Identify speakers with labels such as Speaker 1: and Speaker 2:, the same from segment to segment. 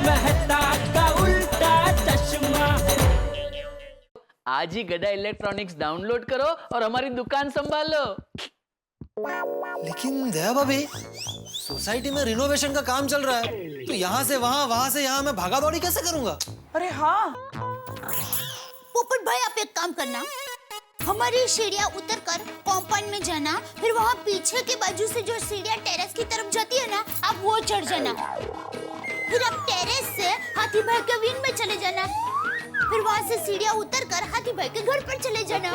Speaker 1: मेहता का उल्टा चश्मा।
Speaker 2: आज ही गदा इलेक्ट्रॉनिक्स डाउनलोड करो और हमारी दुकान संभालो।
Speaker 3: लेकिन दया भाभी, सोसाइटी में रिनोवेशन का काम चल रहा है, तो यहाँ से वहाँ, वहाँ से यहाँ मैं भागा दौड़ी कैसे करूँगा?
Speaker 4: अरे हाँ,
Speaker 5: पोपट भाई आप एक काम करना, हमारी सीढ़ियाँ उतर कर कॉम्पाउंड में जाना, फिर वहाँ पीछे के बाजू से जो सीढ़ियाँ टेरेस की तरफ जाती है ना, आप वो चढ़ जाना। फिर आप टेरेस से हाथी भाई के विंग में चले जाना, फिर वहाँ से सीढ़ियाँ उतर कर हाथी भाई के घर पर चले जाना।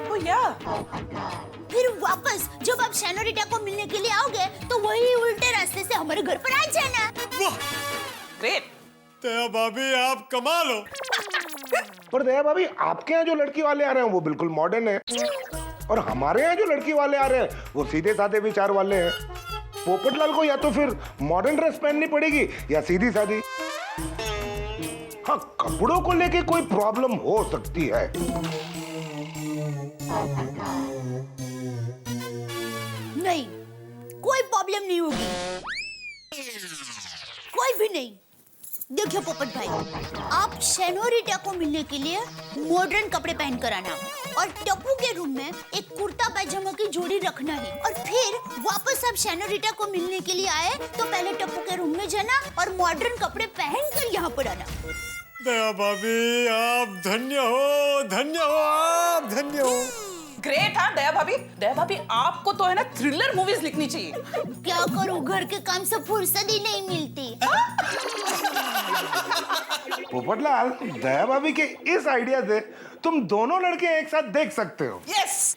Speaker 4: ओ या,
Speaker 5: फिर वापस जब आप सेनोरिटा को मिलने के लिए आओगे तो वही उल्टे रास्ते से हमारे घर पर आ जाना।
Speaker 3: वाह,
Speaker 4: ग्रेट।
Speaker 3: दया भाभी आप कमाल हो।
Speaker 6: पर दया भाभी, आपके यहाँ जो लड़की वाले आ रहे हैं वो बिल्कुल मॉडर्न है, और हमारे यहाँ जो लड़की वाले आ रहे हैं वो सीधे साधे विचार वाले हैं। पोपटलाल को या तो फिर मॉडर्न ड्रेस पहननी पड़ेगी या सीधी सादी। हाँ, कपड़ों को लेके कोई प्रॉब्लम हो सकती है।
Speaker 5: नहीं, कोई प्रॉब्लम नहीं होगी, कोई भी नहीं। देखिए पोपट भाई, आप सेनोरिटा को मिलने के लिए मॉडर्न कपड़े पहन कर आना और टप्पू के रूम में एक कुर्ता पैजामा की जोड़ी रखना है, और फिर वापस आप सेनोरिटा को मिलने के लिए आए तो पहले टप्पू के रूम में जाना और मॉडर्न कपड़े पहन कर यहाँ पर आना।
Speaker 3: दया भाभी आप धन्य हो, धन्य हो, आप धन्य हो।
Speaker 4: ग्रेट। हाँ दया भाभी आपको तो है ना थ्रिलर मूवीज लिखनी चाहिए।
Speaker 5: क्या करूँ, घर के काम से फुर्सत ही नहीं मिलती।
Speaker 6: पोपटलाल, दया भाभी के इस आइडिया से तुम दोनों लड़के एक साथ देख सकते हो।
Speaker 4: यस।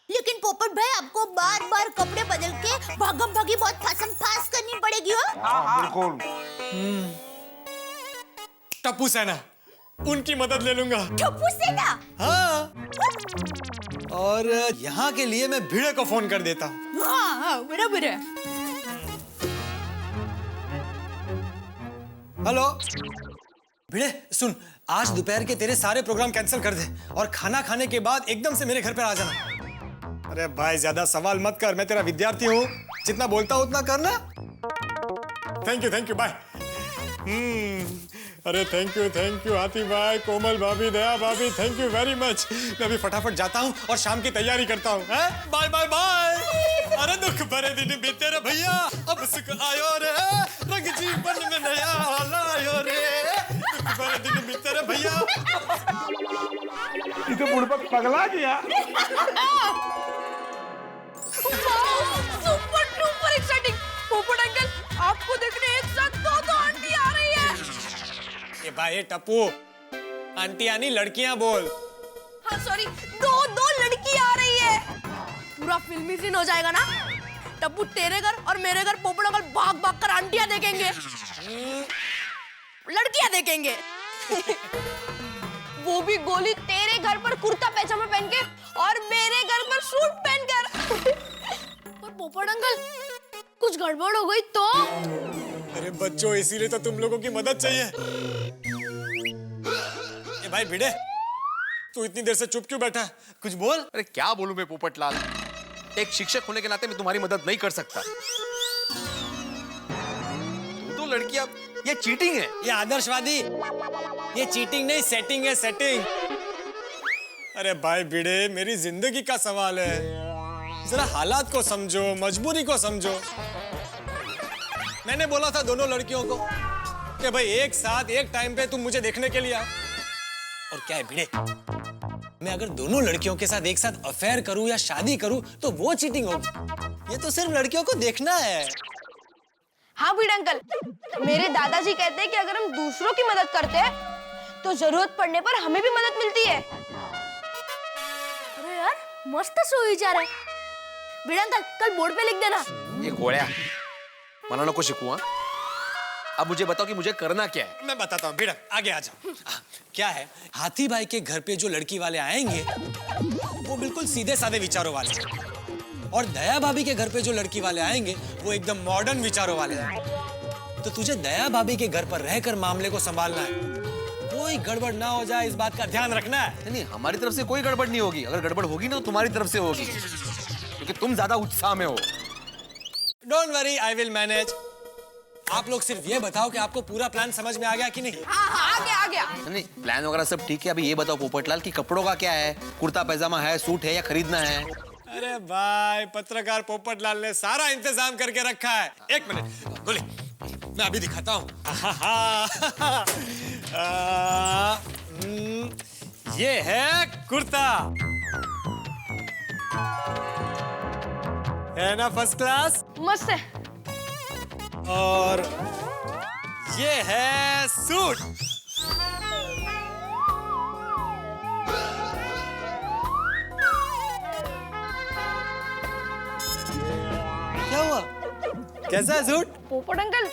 Speaker 5: लेकिन पोपट भाई आपको बार बार कपड़े बदल के भागम भागी बहुत फासम फास करनी पड़ेगी हो।
Speaker 6: हाँ, बिल्कुल।
Speaker 3: टप्पू सेना, उनकी मदद ले लूंगा।
Speaker 5: टप्पू सेना?
Speaker 3: हाँ, और यहाँ के लिए मैं भिड़े को फोन कर देता हूँ।
Speaker 5: हाँ, बराबर है।
Speaker 3: हेलो भिड़े, सुन, आज दोपहर के तेरे सारे प्रोग्राम कैंसिल कर दे और खाना खाने के बाद एकदम से मेरे घर पर आ जाना। अरे भाई, ज्यादा सवाल मत कर, मैं तेरा विद्यार्थी हूँ, जितना बोलता हूँ उतना करना। Thank you, bye. अरे थैंक यू हाथी भाई, कोमल भाभी, दया भाभी, थैंक यू वेरी मच। मैं अभी फटाफट जाता हूँ और शाम की तैयारी करता हूँ। Bye bye bye. अरे दुख भरे दिन बीते रे भैया, अब सुख आयो रे, रंग जीवन में नया लायो रे, दुख भरे दिन बीते रे भैया।
Speaker 6: इसे बुड़बक पगला गया।
Speaker 7: Super duper exciting. पोपट अंकल, आपको देखने एक साथ दो आंटी आ रही है।
Speaker 3: ये भाई टप्पू, आंटी यानी लड़कियां बोल।
Speaker 7: हाँ सॉरी, दो लड़की आ रही है। पूरा फिल्मी सीन हो जाएगा ना। टप्पू तेरे घर और मेरे घर पोपट अंकल भाग भाग कर आंटियां देखेंगे, लड़कियां देखेंगे। वो भी गोली तेरे घर पर कुर्ता पैजामा पहन के और मेरे घर पर सूट पहनकर। और पोपट अंकल, कुछ गड़बड़ हो गई तो?
Speaker 3: अरे बच्चों, इसीलिए तो तुम लोगों की मदद चाहिए। ए भाई भिड़े, तू इतनी देर से चुप क्यों बैठा है? कुछ बोल।
Speaker 8: अरे क्या बोलूं मैं पोपटलाल, एक शिक्षक होने के नाते मैं तुम्हारी मदद नहीं कर सकता। दो लड़कियां, ये चीटिंग है।
Speaker 3: ये आदर्शवादी, ये चीटिंग नहीं, सेटिंग है, सेटिंग। अरे भाई भिड़े, मेरी जिंदगी का सवाल है, जरा हालात को समझो, मजबूरी को समझो। मैंने बोला था दोनों लड़कियों को कि भाई एक साथ एक टाइम पे तुम मुझे देखने के लिए आओ। और क्या है भिड़े, मैं अगर दोनों लड़कियों के साथ एक साथ अफेयर करूं या शादी करूं तो वो चीटिंग होगी। ये तो सिर्फ लड़कियों को देखना है।
Speaker 7: हाँ भिड़े अंकल, मेरे दादाजी कहते हैं कि अगर हम दूसरों की मदद करते हैं तो जरूरत पड़ने पर हमें भी मदद मिलती है। अरे यार, मस्त सोई जा रहा है। भिड़े अंकल, कल बोर्ड पे लिख देना।
Speaker 8: ये घोड़िया मनाना को शिकूं। अब मुझे बताओ कि मुझे करना क्या है।
Speaker 3: मैं बताता हूँ, भिड़क आगे आ जाओ। क्या है, हाथी भाई के घर पे जो लड़की वाले आएंगे वो बिल्कुल सीधे साधे विचारों वाले हैं, और दया भाभी के घर पे जो लड़की वाले आएंगे वो एकदम मॉडर्न विचारों वाले हैं। तो तुझे दया भाभी के घर पर रहकर मामले को संभालना है, कोई गड़बड़ ना हो जाए इस बात का ध्यान रखना है।
Speaker 8: नहीं, हमारी तरफ से कोई गड़बड़ नहीं होगी। अगर गड़बड़ होगी ना तो तुम्हारी तरफ से होगी, क्योंकि तुम ज्यादा उत्साह में हो।
Speaker 3: Don't worry, I will manage. आप लोग सिर्फ ये बताओ कि आपको पूरा प्लान समझ में आ गया कि नहीं?
Speaker 4: हाँ आ गया
Speaker 8: नहीं, प्लान वगैरह सब ठीक है। अभी ये बताओ पोपटलाल कि कपड़ों का क्या है? कुर्ता पैजामा है, सूट है या खरीदना है?
Speaker 3: अरे भाई, पत्रकार पोपटलाल ने सारा इंतजाम करके रखा है। एक मिनट गोली, मैं अभी दिखाता हूँ। ये है कुर्ता, है ना फर्स्ट क्लास?
Speaker 7: मस्त है।
Speaker 3: और ये है सूट। क्या हुआ? कैसा है सूट?
Speaker 7: पोपट अंकल,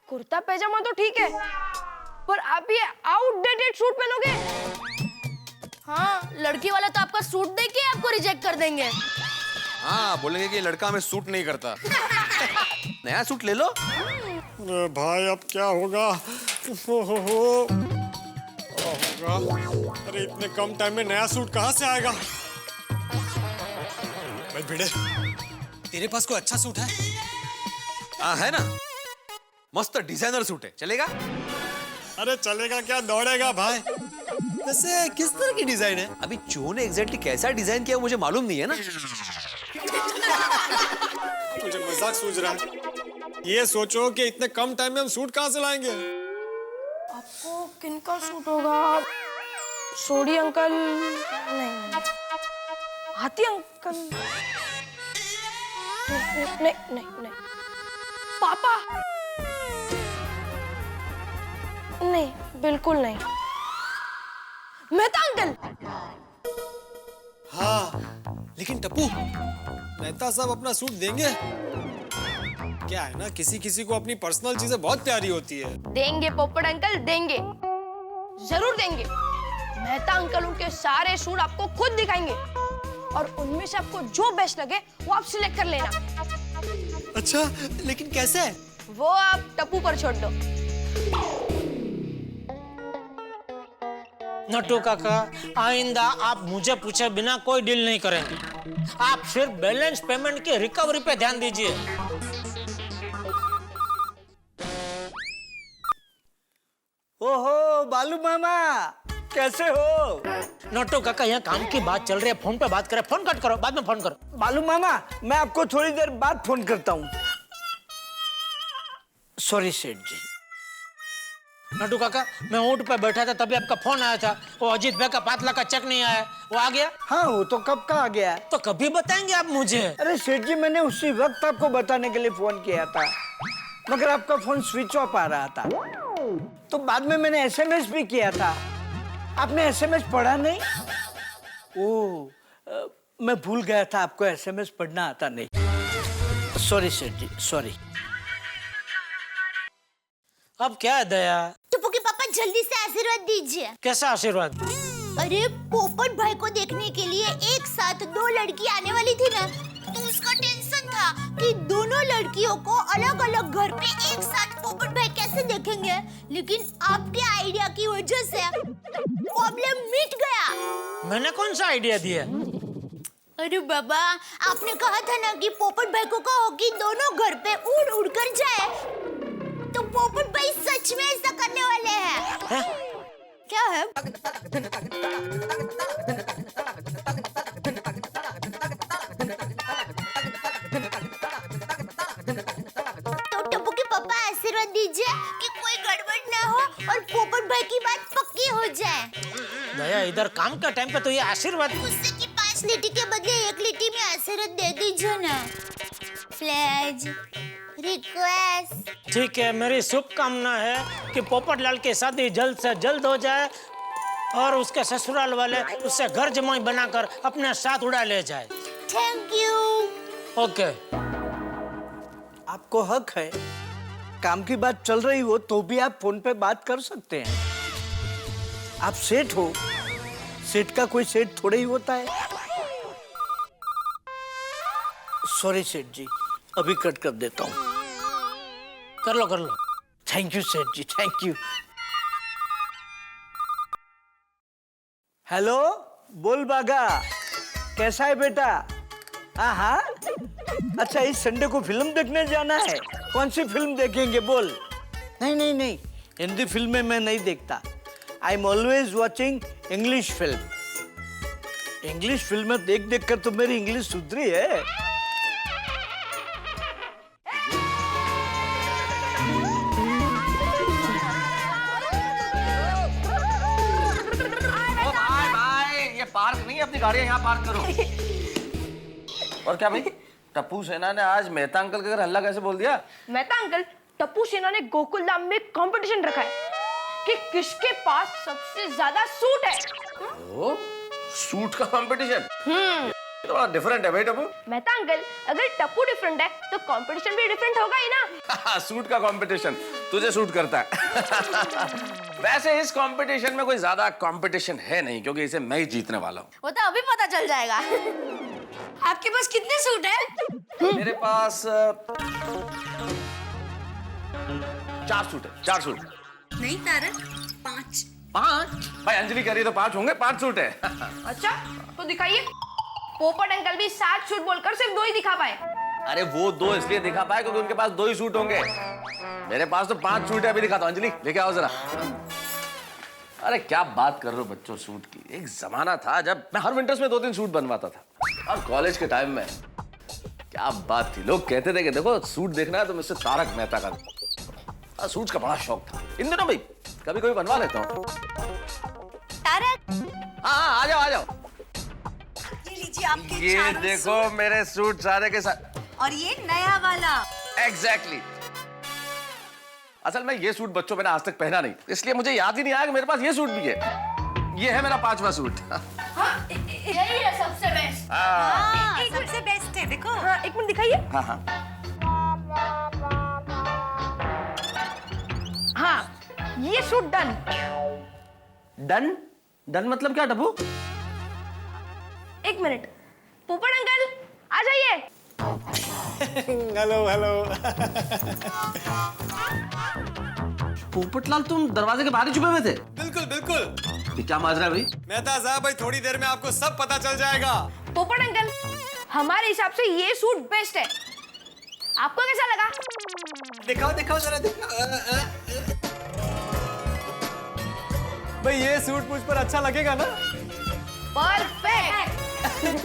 Speaker 7: कुर्ता पैजामा तो ठीक है, पर आप ये आउटडेटेड सूट पहनोगे? हाँ, लड़की वाला तो आपका सूट देख के आपको रिजेक्ट कर देंगे।
Speaker 8: हाँ, बोलेंगे कि लड़का हमें सूट नहीं करता। नया सूट ले लो।
Speaker 3: अरे भाई, अब क्या होगा? अरे इतने कम टाइम में नया सूट कहाँ से आएगा? भाई भिड़े, तेरे पास कोई अच्छा सूट है?
Speaker 8: हाँ, है ना, मस्त डिजाइनर सूट है, चलेगा?
Speaker 3: अरे चलेगा क्या, दौड़ेगा भाई। वैसे किस तरह की डिजाइन है?
Speaker 8: अभी जो ने एग्जैक्टली कैसा डिजाइन किया मुझे मालूम नहीं है ना।
Speaker 3: मुझे मजाक सूझ रहा है। ये सोचो कि इतने कम टाइम में हम सूट कहाँ से लाएंगे?
Speaker 7: आपको किनका सूट होगा? सोडी अंकल? नहीं। हाथी अंकल? नहीं नहीं नहीं। पापा? नहीं, बिल्कुल नहीं। मेहता अंकल?
Speaker 3: हाँ, लेकिन टप्पू, मेहता साहब अपना सूट देंगे? क्या है ना, किसी किसी को अपनी पर्सनल चीजें बहुत प्यारी होती है।
Speaker 7: देंगे पोपट अंकल, देंगे, जरूर देंगे। मेहता अंकल उनके सारे सूट आपको खुद दिखाएंगे और उनमें से आपको जो बेस्ट लगे वो आप सिलेक्ट कर लेना।
Speaker 3: अच्छा, लेकिन कैसे?
Speaker 7: वो आप टप्पू पर छोड़ दो।
Speaker 1: नट्टू काका, आइंदा आप मुझे पूछे बिना कोई डील नहीं करेंगे। आप सिर्फ बैलेंस पेमेंट की रिकवरी पे ध्यान दीजिए।
Speaker 9: ओहो बालू मामा, कैसे हो?
Speaker 1: नट्टू काका, यहाँ काम की बात चल रही है, फोन पे बात करें। फोन कट करो, बाद में फोन करो।
Speaker 9: बालू मामा, मैं आपको थोड़ी देर बाद फोन करता हूँ। सॉरी सेठ जी।
Speaker 1: नट्टू काका, मैं ऊँट पे बैठा था तभी आपका फोन आया था। वो अजीत भाई का 5 लाख का चेक नहीं आया, वो आ गया?
Speaker 9: हाँ, वो तो कब का आ गया।
Speaker 1: तो कभी बताएंगे आप मुझे?
Speaker 9: अरे सेठ जी, मैंने उसी वक्त आपको बताने के लिए फोन किया था, मगर आपका फोन स्विच ऑफ आ रहा था। तो बाद में मैंने एसएमएस भी किया था, आपने एसएमएस पढ़ा नहीं? मैं भूल गया था, आपको एसएमएस पढ़ना आता नहीं। सॉरी सेठ जी, सॉरी।
Speaker 1: अब क्या है दया?
Speaker 5: टप्पू के पापा, जल्दी से आशीर्वाद दीजिए।
Speaker 1: कैसा आशीर्वाद?
Speaker 5: अरे पोपट भाई को देखने के लिए एक साथ 2 लड़की आने वाली थी ना, तो उसका टेंशन था कि दोनों लड़कियों को अलग अलग घर पे एक साथ पोपट भाई कैसे देखेंगे। लेकिन आपके आइडिया की वजह से प्रॉब्लम मिट गया।
Speaker 1: मैंने कौन सा आइडिया दिया?
Speaker 5: अरे बाबा, आपने कहा था ना कि पोपट भाई को कहो कि दोनों घर पे उड़ उड़ कर जाए, तो पोपट भाई सच में ऐसा करने वाले हैं। क्या है? तो टप्पू के पापा आशीर्वाद दीजिए कि कोई गड़बड़ ना हो और पोपट भाई की बात पक्की हो जाए।
Speaker 1: दया, इधर काम का टाइम पे तो ये आशीर्वाद।
Speaker 5: उससे कि 5 लिट्टी के बदले 1 लिट्टी में आशीर्वाद दे दीजिए ना। Please, request.
Speaker 1: ठीक है, मेरी शुभकामना है कि पोपटलाल की शादी जल्द से जल्द हो जाए और उसके ससुराल वाले उससे घर जमाई बनाकर अपने साथ उड़ा ले जाए।
Speaker 5: Thank you.
Speaker 1: ओके।
Speaker 9: आपको हक है, काम की बात चल रही हो तो भी आप फोन पे बात कर सकते हैं। आप सेठ हो, सेठ का कोई सेठ थोड़ा ही होता है। सॉरी सेठ जी, अभी कट कर देता हूँ।
Speaker 1: कर लो कर लो।
Speaker 9: थैंक यू सेठ जी, थैंक यू। हेलो, बोल बागा, कैसा है बेटा? हाँ, अच्छा, इस संडे को फिल्म देखने जाना है। कौन सी फिल्म देखेंगे बोल? नहीं नहीं नहीं, हिंदी फिल्में मैं नहीं देखता। I am always watching English film. English फिल्में देख देख कर तो मेरी इंग्लिश सुधरी है।
Speaker 8: पार्क नहीं है, अपनी गाड़ी यहाँ पार्क करो। और क्या भाई, टप्पू सेना ने आज मेहता अंकल के घर हल्ला कैसे बोल दिया?
Speaker 7: मेहता अंकल, टप्पू सेना ने गोकुल धाम में कंपटीशन रखा है कि किसके पास सबसे ज्यादा सूट है।
Speaker 8: ओ, सूट का कंपटीशन? तो बड़ा डिफरेंट है भाई टप्पू।
Speaker 7: मेहता अंकल, अगर टप्पू डिफरेंट है तो कंपटीशन भी डिफरेंट होगा ही ना।
Speaker 8: सूट का कंपटीशन तुझे सूट करता है। वैसे इस कंपटीशन में कोई ज्यादा कंपटीशन है नहीं, क्योंकि इसे मैं ही जीतने वाला हूँ।
Speaker 5: वो तो अभी पता चल जाएगा। आपके पास कितने सूट हैं?
Speaker 8: मेरे पास 4 सूट है। 4 सूट
Speaker 5: नहीं तारक, 5।
Speaker 8: 5? भाई अंजलि कह रही तो 5 होंगे, 5 सूट है।
Speaker 7: अच्छा, तो दिखाइए। पोपट अंकल भी 7 सूट बोलकर सिर्फ 2 ही दिखा पाए।
Speaker 8: अरे वो 2 इसलिए दिखा पाए क्योंकि उनके पास 2 ही सूट होंगे। मेरे पास तो 5 सूट है। अभी दिखाता हूं। अंजलि लेके आओ जरा। अरे क्या बात कर रहे हो बच्चों सूट की। एक जमाना था जब मैं हर विंटर्स में 2-3 सूट बनवाता था। और कॉलेज के टाइम में क्या बात थी, लोग कहते थे कि देखो सूट देखना है तो मुझसे तारक मेहता का। सूट का बड़ा शौक था। इन दिनों भाई कभी कभी बनवा लेता हूँ।
Speaker 5: तारक,
Speaker 8: हाँ आ जाओ आ जाओ।
Speaker 5: ये लीजिए आपके
Speaker 8: ये
Speaker 5: चारों
Speaker 8: देखो मेरे सूट सारे के साथ।
Speaker 5: और ये नया वाला।
Speaker 8: एग्जैक्टली। असल में ये सूट बच्चों मैंने आज तक पहना नहीं, इसलिए मुझे याद ही नहीं आया कि मेरे पास ये सूट भी है। ये है मेरा 5वां सूट।
Speaker 7: हाँ, यही है सबसे बेस्ट।
Speaker 5: हाँ, सबसे बेस्ट है। देखो।
Speaker 7: हाँ, एक मिनट दिखाइए।
Speaker 8: हाँ हाँ।
Speaker 7: हाँ, ये सूट डन।
Speaker 8: डन? डन मतलब क्या टप्पू?
Speaker 7: एक मिनट, पोपट अंकल आ जाइए।
Speaker 3: Hello hello.
Speaker 8: पोपटलाल तुम दरवाजे के बाहर ही छुपे हुए थे?
Speaker 3: बिल्कुल बिल्कुल।
Speaker 8: ये क्या माजरा है भाई?
Speaker 3: मेहता साहब भाई थोड़ी देर में आपको सब पता चल जाएगा।
Speaker 7: पोपट अंकल, हमारे हिसाब से ये सूट बेस्ट है। आपको कैसा लगा?
Speaker 3: दिखाओ दिखाओ जरा दिखाओ। भाई ये सूट मुझ पर अच्छा लगेगा ना?
Speaker 7: परफेक्ट।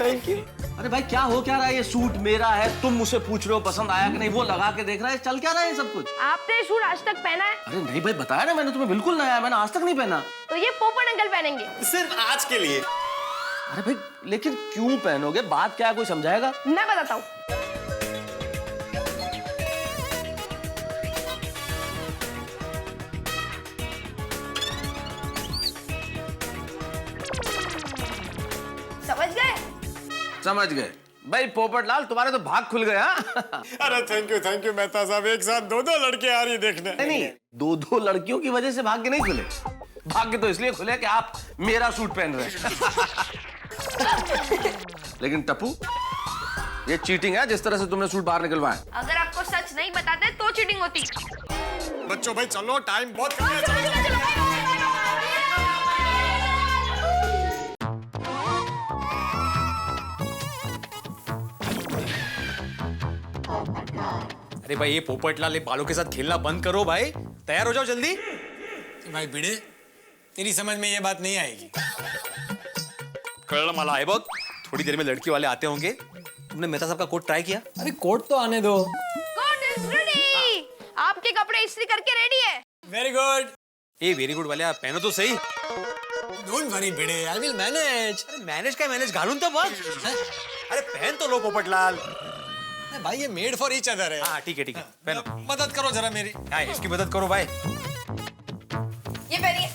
Speaker 3: Thank you.
Speaker 8: अरे भाई क्या हो क्या रहा है? ये सूट मेरा है, तुम मुझसे पूछ रहे हो पसंद आया कि नहीं, वो लगा के देख रहा है। चल क्या रहा है सब कुछ?
Speaker 7: आपने सूट आज तक पहना है?
Speaker 8: अरे नहीं भाई बताया ना मैंने तुम्हें, बिल्कुल नया है, मैंने आज तक नहीं पहना।
Speaker 7: तो ये पोपट अंकल पहनेंगे।
Speaker 3: सिर्फ आज के लिए।
Speaker 8: अरे भाई लेकिन क्यों पहनोगे? बात क्या है, कोई समझाएगा?
Speaker 7: मैं बताता हूँ। समझ गए?
Speaker 8: समझ गए भाई। पोपटलाल तुम्हारे तो भाग खुल गया।
Speaker 3: अरे थैंक यू मेहता साहब। एक साथ 2-2 लड़के आ रही है देखने।
Speaker 8: नहीं 2-2 लड़कियों की वजह से भाग्य नहीं खुले। भाग्य तो इसलिए खुले कि आप मेरा सूट पहन रहे हैं। लेकिन टप्पू ये चीटिंग है जिस तरह से तुमने सूट बाहर निकलवाया।
Speaker 7: अगर आपको सच नहीं बताते तो चीटिंग होती।
Speaker 3: बच्चों भाई चलो, टाइम बहुत कम है। चलो। अरे भाई ये पोपटलाल ये बालों के साथ खेलना बंद करो भाई। तैयार हो जाओ जल्दी। भाई भिड़े तेरी समझ में ये बात नहीं आएगी। कल मला है बहुत, थोड़ी देर में लड़की वाले आते होंगे। तुमने मेहता साहब का कोट ट्राई किया? अरे कोट तो आने दो।
Speaker 7: Coat is ready. आपके कपड़े इस्त्री करके रेडी है।
Speaker 3: Very good. ये वेरी गुड वाले आप पहनो तो सही। Don't worry Bhide, I will manage. अरे मैनेज का मैनेज घालूं तो बस। अरे पहन तो लो पोपटलाल। भाई ये मेड फॉर ईच अदर है। हाँ ठीक है पहनो। मदद करो जरा मेरी। हाँ इसकी मदद करो भाई।
Speaker 7: ये पहनिए।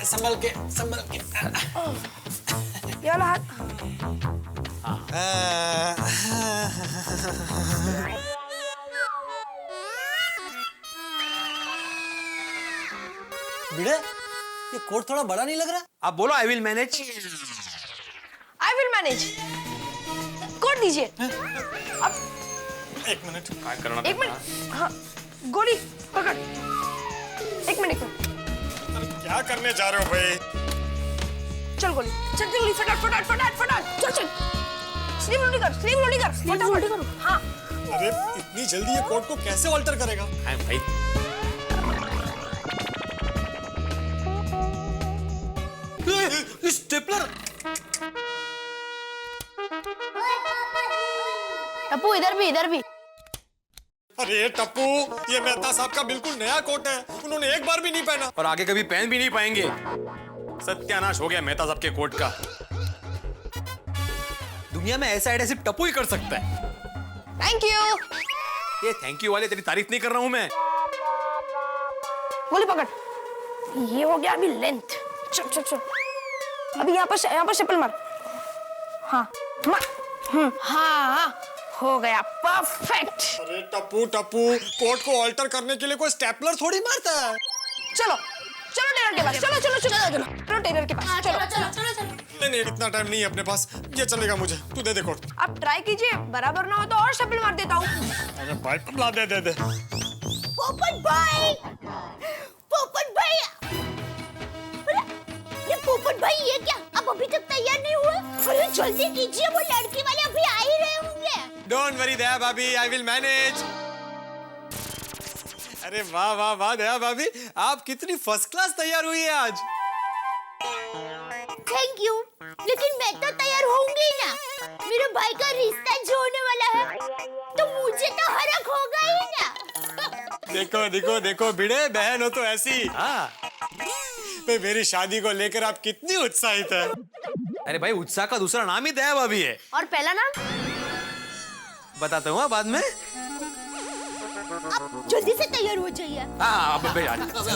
Speaker 3: संभल के संभल के।
Speaker 7: ये वाला हाथ।
Speaker 3: भिड़े ये कोट थोड़ा बड़ा नहीं लग रहा? आप बोलो I will manage.
Speaker 7: I will manage. Coat दीजिए। अब
Speaker 3: एक मिनट क्या करना?
Speaker 7: एक मिनट। हाँ, गोली पकड़। एक मिनट।
Speaker 3: क्या करने जा रहे हो भाई?
Speaker 7: चल गोली, चल जल्दी, फटाफट फटाफट फटाफट फटाफट, चल चल। स्लीव उल्टी कर, स्लीव उल्टी कर, स्लीव उल्टी करो। हाँ।
Speaker 3: अरे इतनी जल्दी ये कोट को कैसे ऑल्टर करेगा?
Speaker 8: हाँ भाई।
Speaker 3: स्टेपलर।
Speaker 7: टप्पू इधर भी, इधर भी।
Speaker 3: अरे टप्पू, ये मेहता साहब का बिल्कुल नया कोट है, उन्होंने एक बार भी नहीं पहना और आगे कभी पहन भी नहीं पाएंगे। सत्यानाश हो गया मेहता साहब के कोट का। दुनिया में ऐसा आइडिया सिर्फ टप्पू ही कर सकता है।
Speaker 7: Thank you.
Speaker 3: ये थैंक यू वाले तेरी तारीफ नहीं कर रहा हूं मैं।
Speaker 7: गोली पकड़। ये हो गया अभी लेंथ। चल चल चल। अभी यहाँ पर चप्पल मार। हाँ मार। हाँ हो गया परफेक्ट।
Speaker 3: अरे टप्पू टप्पू, कोट को ऑल्टर करने के लिए कोई स्टेपलर थोड़ी मारता है।
Speaker 7: चलो चलो टेलर के पास, चलो चलो चलो चलो चलो टेलर के पास, चलो चलो चलो चलो।
Speaker 3: नहीं इतना टाइम नहीं है अपने पास, ये चलेगा मुझे। तू दे दे कोट।
Speaker 7: आप ट्राई कीजिए, बराबर ना हो तो और शपल मार देता हूँ।
Speaker 3: अरे भाई पगला, दे दे दे।
Speaker 5: पोपट भाई, पोपट भाई, ये पोपट भाई ये क्या? अब अभी तक तैयार नहीं हुए? अरे जल्दी कीजिए, वो लड़की वाले अभी आ ही रहे होंगे।
Speaker 3: डोंट वरी दया भाभी, आई विल मैनेज। अरे वाह वाह वाह दया भाभी, आप कितनी फर्स्ट क्लास तैयार हुई है आज।
Speaker 5: थैंक यू, लेकिन मैं तो तैयार होंगी ही ना। मेरे भाई का रिश्ता जो होने वाला है, तो मुझे तो हरक होगा ही ना।
Speaker 3: देखो देखो देखो भिड़े, बहन हो तो ऐसी। हाँ, मेरी शादी को लेकर आप कितनी उत्साहित है। अरे भाई, उत्साह का दूसरा नाम ही दया भाभी है।
Speaker 7: और पहला नाम
Speaker 3: बताता हूँ बाद में।
Speaker 5: आप जल्दी से तैयार हो जाइए।
Speaker 3: हाँ अब अभी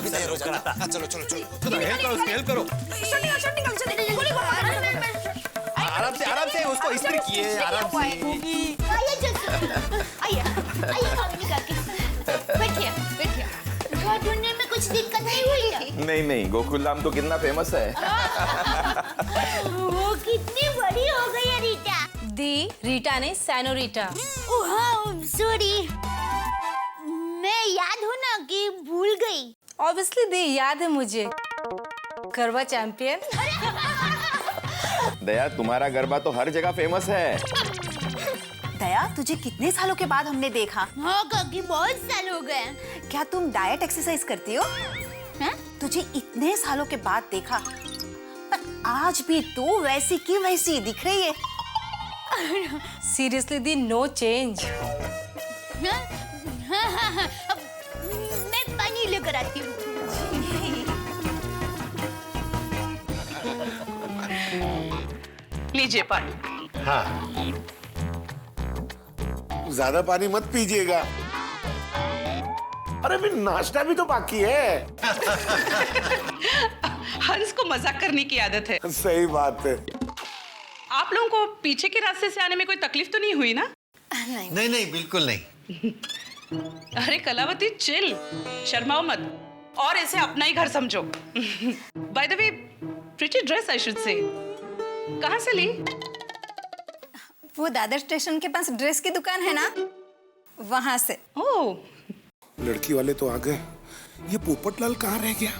Speaker 3: तैयार हो जाना। हाँ, चलो चलो चलो, हेल्प करो। आराम से उसको इस्त्री किए, आराम से।
Speaker 5: आइए जल्दी, आइए आइए खाने करके। बैठिए बैठिए। घर ढूंढने में कुछ दिक्कत नहीं हुई क्या?
Speaker 10: नहीं, गोकुल धाम तो कितना फेमस है।
Speaker 5: वो कितनी बड़ी हो गई है रीटा।
Speaker 11: दी रीटा नहीं, सैनोरीटा।
Speaker 5: ओह हाँ, सॉरी। मैं याद हूँ ना कि भूल गई।
Speaker 11: ऑब्वियसली दी याद है मुझे, गरबा चैंपियन।
Speaker 10: दया, तुम्हारा गरबा तो हर जगह फेमस है।
Speaker 12: दया, तुझे कितने सालों के बाद हमने देखा।
Speaker 5: हाँ काकी, बहुत साल हो गए।
Speaker 12: क्या तुम डाइट एक्सरसाइज करती हो? हैं? तुझे इतने सालों के बाद देखा, पर आज भी तू वैसी की वैसी दिख रही है।
Speaker 11: सीरियसली दी, नो चेंज।
Speaker 5: हाँ, अब मैं पानी लेकर आती हूँ।
Speaker 4: लीजिए पानी।
Speaker 6: हाँ, ज्यादा पानी मत पीजिएगा। अरे फिर नाश्ता भी तो बाकी है।
Speaker 4: हंस को मजाक करने की आदत है।
Speaker 6: सही बात है।
Speaker 4: आप लोगों को पीछे के रास्ते से आने में कोई तकलीफ तो नहीं हुई ना?
Speaker 9: नहीं बिल्कुल नहीं।
Speaker 4: अरे कलावती, चिल, शर्माओ मत और इसे अपना ही घर समझो। By the way, pretty dress I should say. कहाँ से ली?
Speaker 12: वो दादर स्टेशन के पास ड्रेस की दुकान है ना, वहां से।
Speaker 4: ओह,
Speaker 6: लड़की वाले तो आ गए, ये पोपटलाल कहाँ रह गया?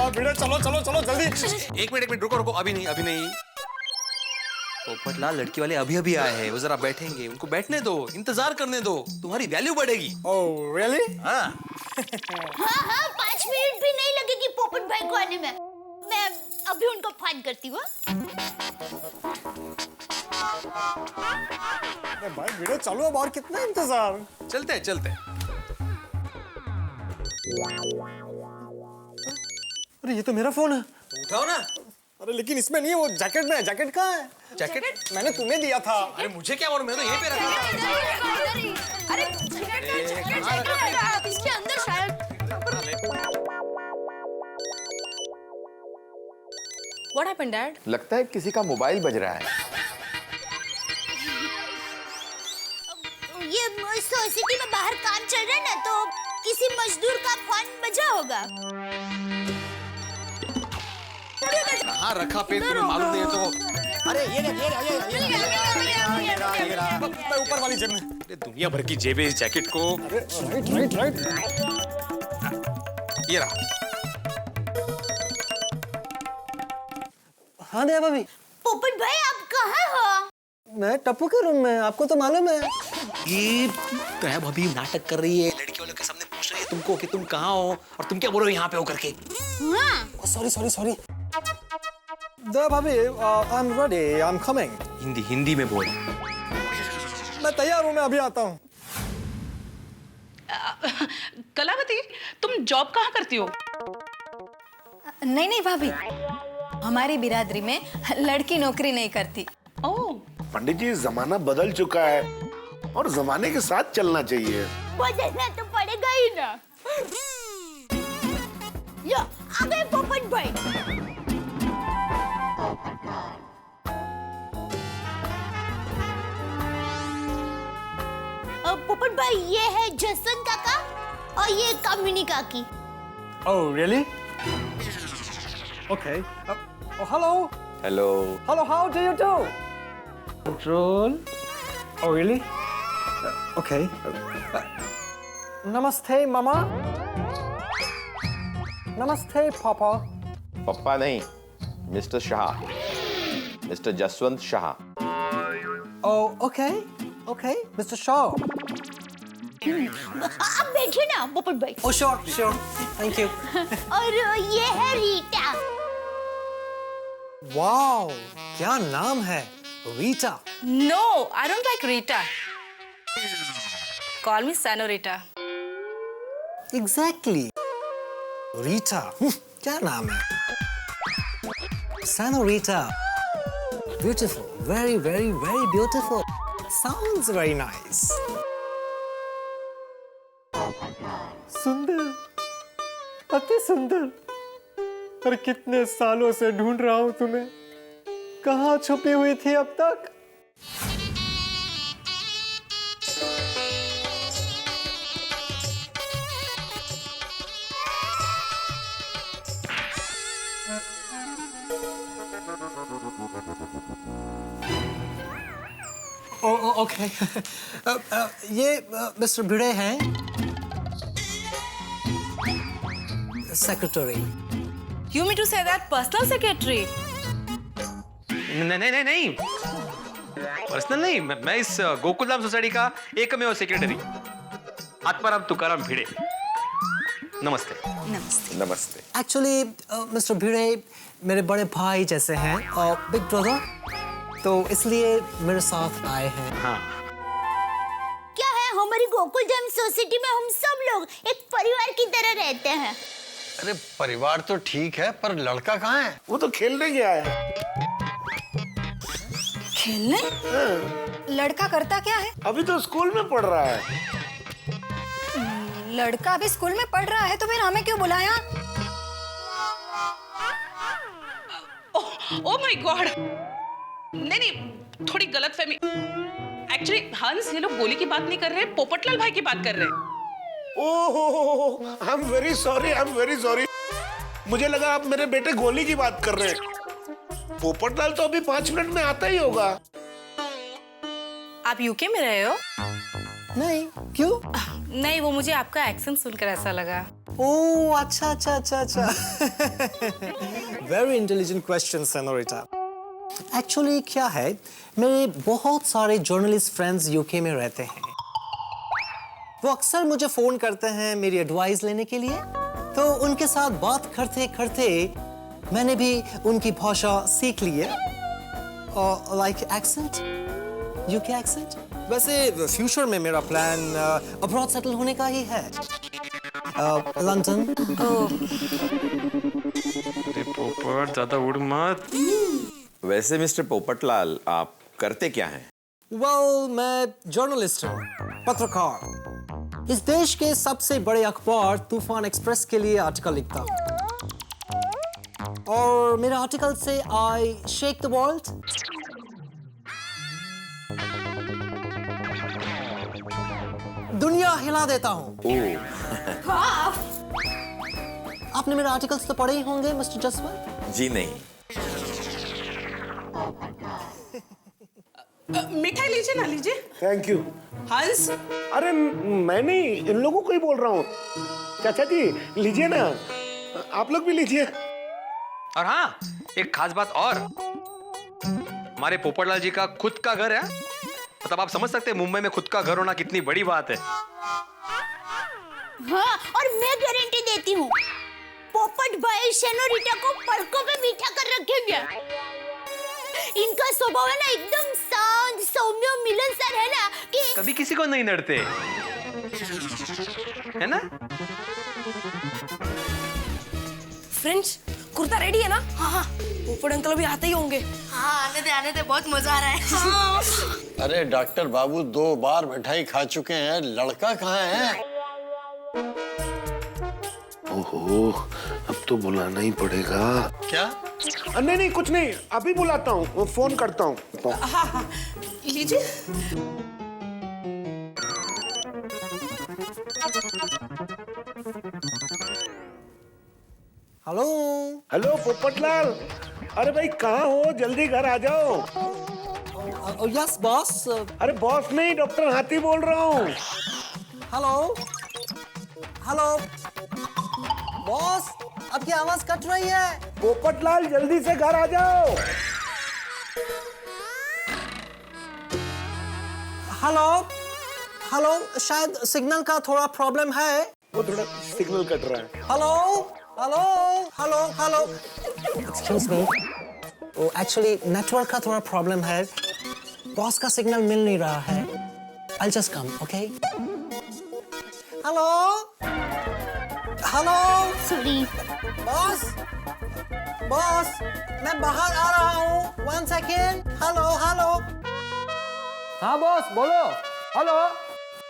Speaker 3: भिड़े चलो चलो चलो जल्दी। एक मिनट रुको, अभी नहीं। पोपटलाल, लड़की वाले अभी आए हैं, वो जरा बैठेंगे, उनको बैठने दो, इंतजार करने दो, तुम्हारी वैल्यू बढ़ेगी। Oh really? हाँ।
Speaker 5: हाँ, 5 मिनट भी नहीं लगेगी पोपट भाई को आने में। मैं अभी उनको फोन करती हूँ।
Speaker 3: अरे भाई भिड़े चलो, अब और कितना इंतजार।
Speaker 8: चलते हैं चलते हैं।
Speaker 3: अरे ये तो मेरा फोन है।
Speaker 8: उठाओ ना।
Speaker 3: अरे लेकिन इसमें नहीं है, वो जैकेट में है। जैकेट कहाँ है?
Speaker 8: जैकेट
Speaker 3: मैंने तुम्हें दिया था।
Speaker 8: अरे मुझे क्या मालूम, मैं तो यहीं पे रखा था।
Speaker 7: अरे इसके अंदर शायद।
Speaker 11: What happened, Dad?
Speaker 10: लगता है किसी का मोबाइल बज रहा है।
Speaker 5: ये सोसाइटी में बाहर काम चल रहा है ना, तो किसी मजदूर का फोन बजा होगा।
Speaker 8: कहाँ रखा पेन, तुम्हें मालूम नहीं है तो।
Speaker 3: अरे ये मैं ऊपर वाली जेब में।
Speaker 8: अरे दुनिया भर की जेबें इस जैकेट को।
Speaker 3: राइट।
Speaker 8: ये रहा।
Speaker 3: हाँ दया भाभी।
Speaker 5: पोपट भाई आप कहाँ हो?
Speaker 3: मैं टप्पू के रूम में, आपको तो मालूम है।
Speaker 8: ये दया भाभी नाटक कर रही है, लड़की वालों के सामने पूछ रही है तुमको कि तुम कहाँ हो और तुम क्या बोल रहे हो यहाँ पे हो करके।
Speaker 3: सॉरी। दया भाभी, I am ready, I am coming.
Speaker 8: Hindi में बोल।
Speaker 3: मैं तैयार हूँ, मैं अभी आता हूँ।
Speaker 4: कलावती, तुम जॉब कहाँ करती हो?
Speaker 11: नहीं भाभी, हमारी बिरादरी में लड़की नौकरी नहीं करती।
Speaker 4: ओह,
Speaker 6: पंडित जी, जमाना बदल चुका है और जमाने के साथ चलना चाहिए।
Speaker 5: बदलना तो पड़ेगा ही ना। लो, आ गए पोपट भाई। पोपट भाई, ये है जसवंत काका और ये कामिनी काकी।
Speaker 3: Oh, really? Okay. Oh, hello.
Speaker 10: Hello.
Speaker 3: Hello, how do you do? Control. Oh, really? Okay. Namaste, Mama. Namaste, Papa.
Speaker 10: पप्पा नहीं, mister Shah, mister Jaswant Shah.
Speaker 3: Oh, okay. Okay, Mr. Shaw.
Speaker 5: आप बैठिए ना पोपट भाई।
Speaker 3: Oh, sure. Thank you.
Speaker 5: और ये है रीटा।
Speaker 3: Wow, क्या नाम है? Rita.
Speaker 11: No, I don't like Rita. Call me Senorita.
Speaker 3: Exactly. Rita, क्या नाम है? Senorita. Beautiful, very beautiful. Sounds very nice. सुंदर, अति सुंदर। पर कितने सालों से ढूंढ रहा हूं तुम्हें। कहाँ छुपी हुई थी अब तक? ओके। ये मिस्टर भिड़े हैं, secretary.
Speaker 11: You mean to say that personal secretary?
Speaker 8: नहीं पर्सनल नहीं, मैं इस गोकुलधाम सोसाइटी का एकमेव सेक्रेटरी आत्माराम तुकाराम भिड़े। नमस्ते।
Speaker 10: नमस्ते।
Speaker 3: एक्चुअली मिस्टर भिड़े मेरे बड़े भाई जैसे हैं और बिग ब्रदर, तो इसलिए मेरे साथ आए हैं।
Speaker 8: हाँ।
Speaker 5: क्या है, हमारी गोकुलधाम सोसाइटी में हम सब लोग एक परिवार की तरह रहते हैं।
Speaker 6: अरे परिवार तो ठीक है, पर लड़का कहाँ है? वो तो खेलने गया है।
Speaker 11: खेलने? लड़का करता क्या है?
Speaker 6: अभी तो स्कूल में पढ़ रहा है।
Speaker 11: लड़का अभी स्कूल में पढ़ रहा है तो फिर हमें क्यों बुलाया?
Speaker 4: ओह माय गॉड, नहीं, थोड़ी गलतफहमी। एक्चुअली हंस, ये लोग गोली की बात नहीं कर रहे, पोपटलाल भाई की बात कर रहे हैं।
Speaker 6: ओह, आई एम वेरी सॉरी। मुझे लगा आप मेरे बेटे गोली की बात कर रहे हैं। पोपटलाल तो अभी 5 मिनट में आता ही होगा।
Speaker 11: आप यूके में रहे हो?
Speaker 3: नहीं, क्यों?
Speaker 11: नहीं, वो मुझे आपका एक्सेंट सुनकर ऐसा लगा।
Speaker 3: ओह, अच्छा। Very intelligent question, senorita. Actually क्या है, मेरे बहुत सारे जर्नलिस्ट फ्रेंड्स यूके में रहते हैं। वो अक्सर मुझे फोन करते हैं मेरी एडवाइस लेने के लिए, तो उनके साथ बात करते करते मैंने भी उनकी भाषा सीख ली है। Like accent, UK accent. वैसे फ्यूचर में मेरा प्लान अब्रॉड सेटल होने का ही है, लंदन।
Speaker 10: अरे पोपट ज्यादा उड़ मत। वैसे मिस्टर पोपटलाल आप करते क्या हैं?
Speaker 3: वेल, मैं जर्नलिस्ट हूँ, पत्रकार। इस देश के सबसे बड़े अखबार तूफान एक्सप्रेस के लिए आर्टिकल लिखता हूँ। और मेरे आर्टिकल से आई शेक द वर्ल्ड। दुनिया हिला देता हूँ। आपने मेरे आर्टिकल्स तो पढ़े ही होंगे मिस्टर जसवंत?
Speaker 10: जी नहीं।
Speaker 4: मिठाई लीजिए ना, लीजिए।
Speaker 6: Thank you.
Speaker 4: हंस,
Speaker 6: अरे मैं नहीं, इन लोगों को ही बोल रहा हूँ। चाचा जी लीजिए ना, आप लोग भी लीजिए।
Speaker 13: और हाँ, एक खास बात और, हमारे पोपटलाल जी का खुद का घर है। मतलब आप समझ सकते हैं मुंबई में खुद का घर होना कितनी बड़ी बात है।
Speaker 5: हाँ, और मैं गारंटी देती हूँ, पोपट भाई सेनोरिटा को पलकों पे बिठा कर रखेंगे। इनका स्वभाव है ना एकदम शांत, सौम्य, मिलनसार है ना कि
Speaker 13: कभी किसी को नहीं नड़ते, है ना?
Speaker 7: फ्रेंड्स, कुर्ता रेडी है ना? हाँ, पोपट अंकल भी आते ही होंगे। हाँ, आने दे, बहुत मजा आ रहा है। हाँ।
Speaker 14: अरे डॉक्टर बाबू 2 बार मिठाई खा चुके हैं, लड़का कहाँ है?
Speaker 6: ओहो, अब तो बुलाना ही पड़ेगा।
Speaker 14: क्या?
Speaker 6: नहीं, कुछ नहीं, अभी बुलाता हूँ, फोन करता हूँ।
Speaker 4: हाँ, लीजिए।
Speaker 3: हेलो।
Speaker 6: हेलो पोपटलाल, अरे भाई कहाँ हो? जल्दी घर आ जाओ।
Speaker 3: Yes boss.
Speaker 6: अरे बॉस नहीं, डॉक्टर हाथी बोल रहा हूँ।
Speaker 3: हेलो हेलो बॉस, आपकी आवाज कट रही है।
Speaker 6: पोपटलाल जल्दी से घर आ जाओ।
Speaker 3: हेलो हेलो, शायद सिग्नल का थोड़ा प्रॉब्लम है।
Speaker 6: वो थोड़ा सिग्नल कट रहा है।
Speaker 3: Hello hello hello hello, excuse me, वो एक्चुअली नेटवर्क का थोड़ा प्रॉब्लम है, बॉस का सिग्नल मिल नहीं रहा है। I'll just come, okay? Hello hello,
Speaker 5: sorry
Speaker 3: boss boss, मैं बाहर आ रहा हूँ, 1 सेकेंड। Hello hello. हाँ बॉस बोलो। Hello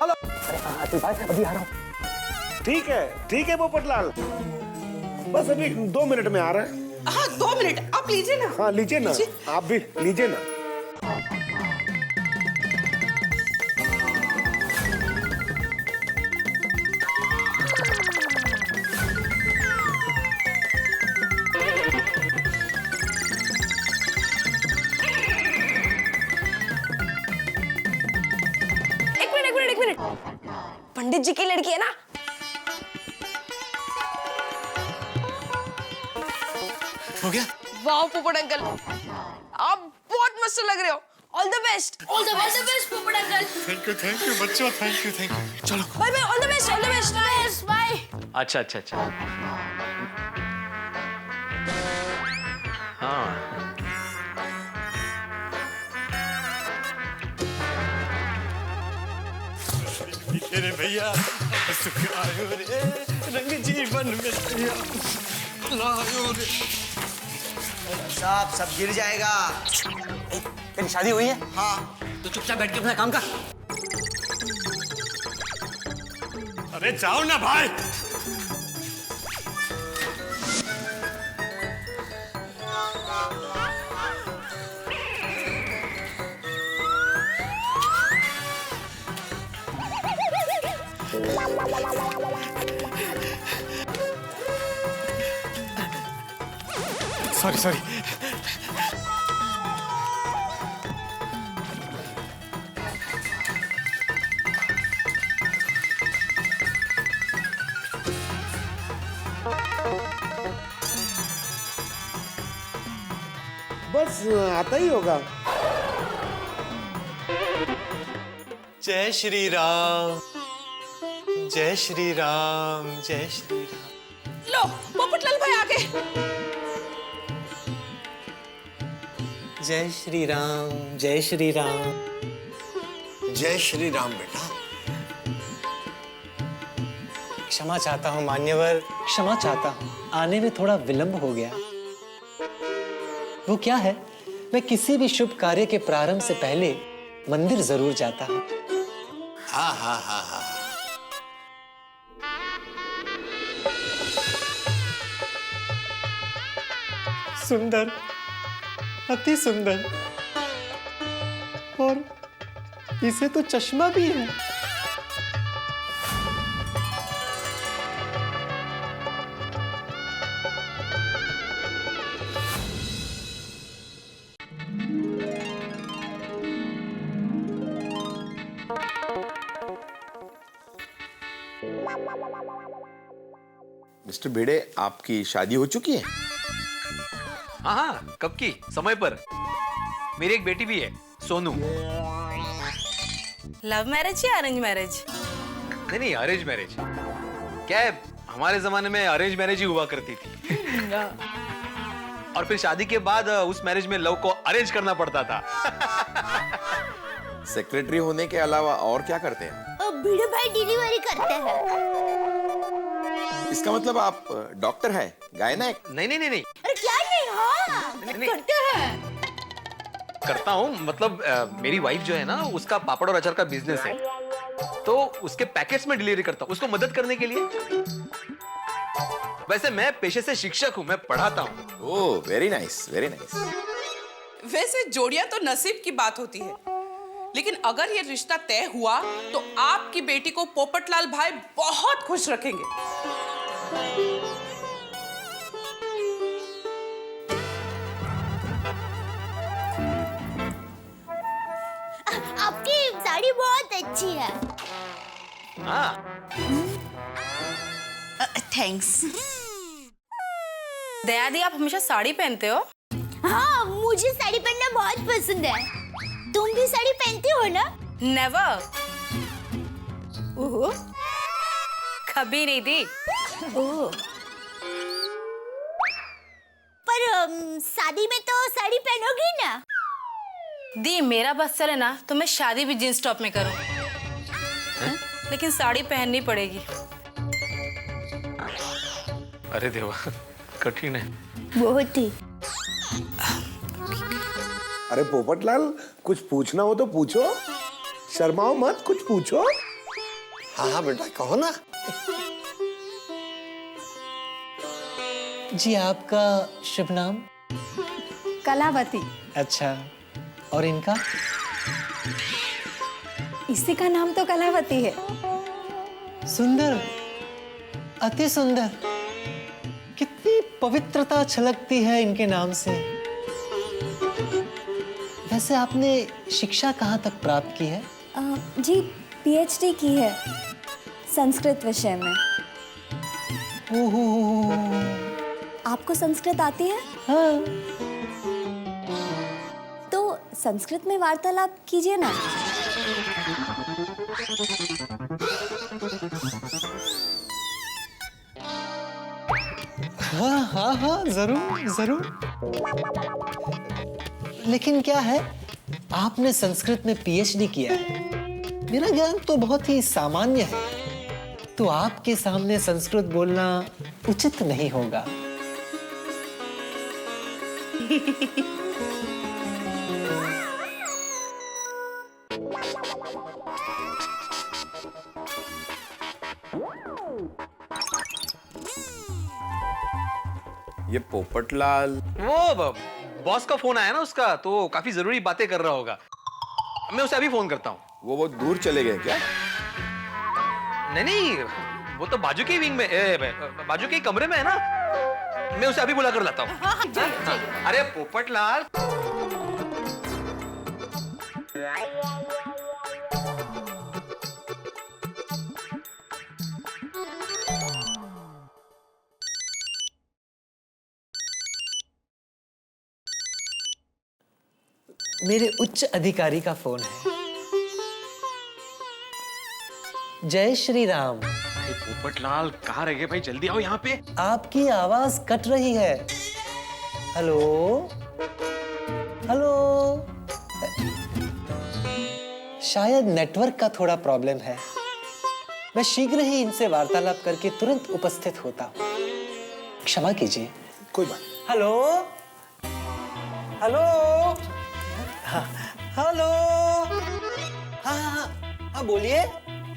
Speaker 3: hello. अरे भाई अभी आ रहा हूँ।
Speaker 6: ठीक है पोपटलाल, बस अभी 2 मिनट में आ रहा है।
Speaker 4: हाँ, 2 मिनट, आप लीजिए ना।
Speaker 6: हाँ लीजिए ना, आप भी लीजिए ना।
Speaker 7: एक मिनट, पंडित जी की लड़की है ना?
Speaker 3: हो गया?
Speaker 7: वाह पोपट अंकल, आप बहुत मस्त लग रहे हो। All the best. All the best Popat uncle.
Speaker 14: Thank you बच्चों, थैंक यू। चलो
Speaker 7: bye bye, all the best. Bye.
Speaker 13: अच्छा। हाँ,
Speaker 14: अरे भैया सुख आयो रे, रंग जीवन में लायो रे।
Speaker 9: साहब सब गिर जाएगा।
Speaker 3: तेरी शादी हुई है?
Speaker 9: हाँ।
Speaker 3: तो चुपचाप बैठ के अपना काम कर।
Speaker 14: अरे जाओ ना भाई। सॉरी।
Speaker 6: बस आता ही होगा।
Speaker 14: जय श्री राम, जय श्री राम, जय श्री राम।
Speaker 4: लो, पोपटलाल भाई आ गए।
Speaker 3: जय श्री राम, जय श्री राम,
Speaker 14: जय श्री राम बेटा।
Speaker 3: क्षमा चाहता हूँ मान्यवर, क्षमा चाहता हूँ, आने में थोड़ा विलंब हो गया। वो क्या है, मैं किसी भी शुभ कार्य के प्रारंभ से पहले मंदिर जरूर जाता हूँ।
Speaker 14: हाँ हाँ हाँ हाँ।
Speaker 3: सुंदर, अति सुंदर, और इसे तो चश्मा भी है।
Speaker 10: मिस्टर भिड़े, आपकी शादी हो चुकी है?
Speaker 13: हाँ हाँ, कब की? समय पर। मेरी एक बेटी भी है, सोनू।
Speaker 11: लव मैरिज या अरेंज मैरिज?
Speaker 13: नहीं नहीं, अरेंज मैरिज। क्या है, हमारे जमाने में अरेंज मैरिज ही हुआ करती थी। और फिर शादी के बाद उस मैरिज में लव को अरेंज करना पड़ता था।
Speaker 10: सेक्रेटरी होने के अलावा और क्या करते हैं?
Speaker 5: भिड़े भाई डिलीवरी करते हैं।
Speaker 10: इसका मतलब आप डॉक्टर हैं, गायनेक?
Speaker 13: नहीं नहीं नहीं नहीं।
Speaker 5: अरे क्या नहीं, हाँ
Speaker 13: नहीं।
Speaker 5: करते हैं।
Speaker 13: करता हूँ, मतलब मेरी वाइफ जो है ना, उसका पापड़ और अचार का बिजनेस है, तो उसके पैकेट्स में डिलीवरी करता हूँ, उसको मदद करने के लिए। वैसे मैं पेशे से शिक्षक हूँ, मैं पढ़ाता हूँ।
Speaker 10: ओह, वेरी नाइस, वेरी नाइस।
Speaker 4: वैसे जोड़ियां तो नसीब की बात होती है, लेकिन अगर ये रिश्ता तय हुआ तो आपकी बेटी को पोपटलाल भाई बहुत खुश रखेंगे।
Speaker 5: आपकी साड़ी बहुत अच्छी है।
Speaker 13: हाँ।
Speaker 12: थैंक्स।
Speaker 11: दयादी, आप हमेशा साड़ी पहनते हो?
Speaker 5: हाँ, मुझे साड़ी पहनना बहुत पसंद है। तुम भी साड़ी पहनती हो ना?
Speaker 11: नेवर। ओह, कभी नहीं दी।
Speaker 5: ओह, पर शादी में तो साड़ी पहनोगी ना?
Speaker 11: दी, मेरा बस चले ना तो मैं शादी भी जींस टॉप में करूं, लेकिन साड़ी पहननी पड़ेगी।
Speaker 13: अरे देवा, कठिन है।
Speaker 5: बहुत ही।
Speaker 6: अरे पोपटलाल, कुछ पूछना हो तो पूछो, शर्माओ मत, कुछ पूछो।
Speaker 14: हाँ हाँ बेटा, कहो ना।
Speaker 3: जी, आपका शुभ नाम?
Speaker 15: कलावती।
Speaker 3: अच्छा, और इनका?
Speaker 15: इसी का नाम तो कलावती है।
Speaker 3: सुंदर, अति सुंदर, कितनी पवित्रता छलकती है इनके नाम से। वैसे आपने शिक्षा कहाँ तक प्राप्त की है?
Speaker 15: जी, पीएचडी की है संस्कृत विषय में।
Speaker 3: ओहो,
Speaker 15: आपको संस्कृत आती है?
Speaker 3: हाँ।
Speaker 15: तो संस्कृत में वार्तालाप कीजिए ना।
Speaker 3: हाँ हाँ हाँ, जरूर जरूर। लेकिन क्या है, आपने संस्कृत में पीएचडी किया है, मेरा ज्ञान तो बहुत ही सामान्य है, तो आपके सामने संस्कृत बोलना उचित नहीं होगा।
Speaker 10: ये पोपटलाल,
Speaker 13: वो बॉस का फोन आया ना उसका, तो काफी जरूरी बातें कर रहा होगा। मैं उसे अभी फोन करता हूँ।
Speaker 10: वो बहुत दूर चले गए क्या?
Speaker 13: नहीं नहीं, वो तो बाजू के विंग में, बाजू के कमरे में है ना। मैं उसे अभी बुला कर लाता हूँ। अरे पोपटलाल,
Speaker 3: मेरे उच्च अधिकारी का फोन है। जय श्री राम।
Speaker 13: अरे पोपटलाल, कहाँ रह गए भाई? जल्दी आओ यहाँ पे।
Speaker 3: आपकी आवाज कट रही है। Hello hello.
Speaker 16: शायद नेटवर्क का थोड़ा प्रॉब्लम है। मैं शीघ्र ही इनसे वार्तालाप करके तुरंत उपस्थित होता हूँ। क्षमा कीजिए।
Speaker 6: कोई बात।
Speaker 16: Hello hello hello. हाँ बोलिए।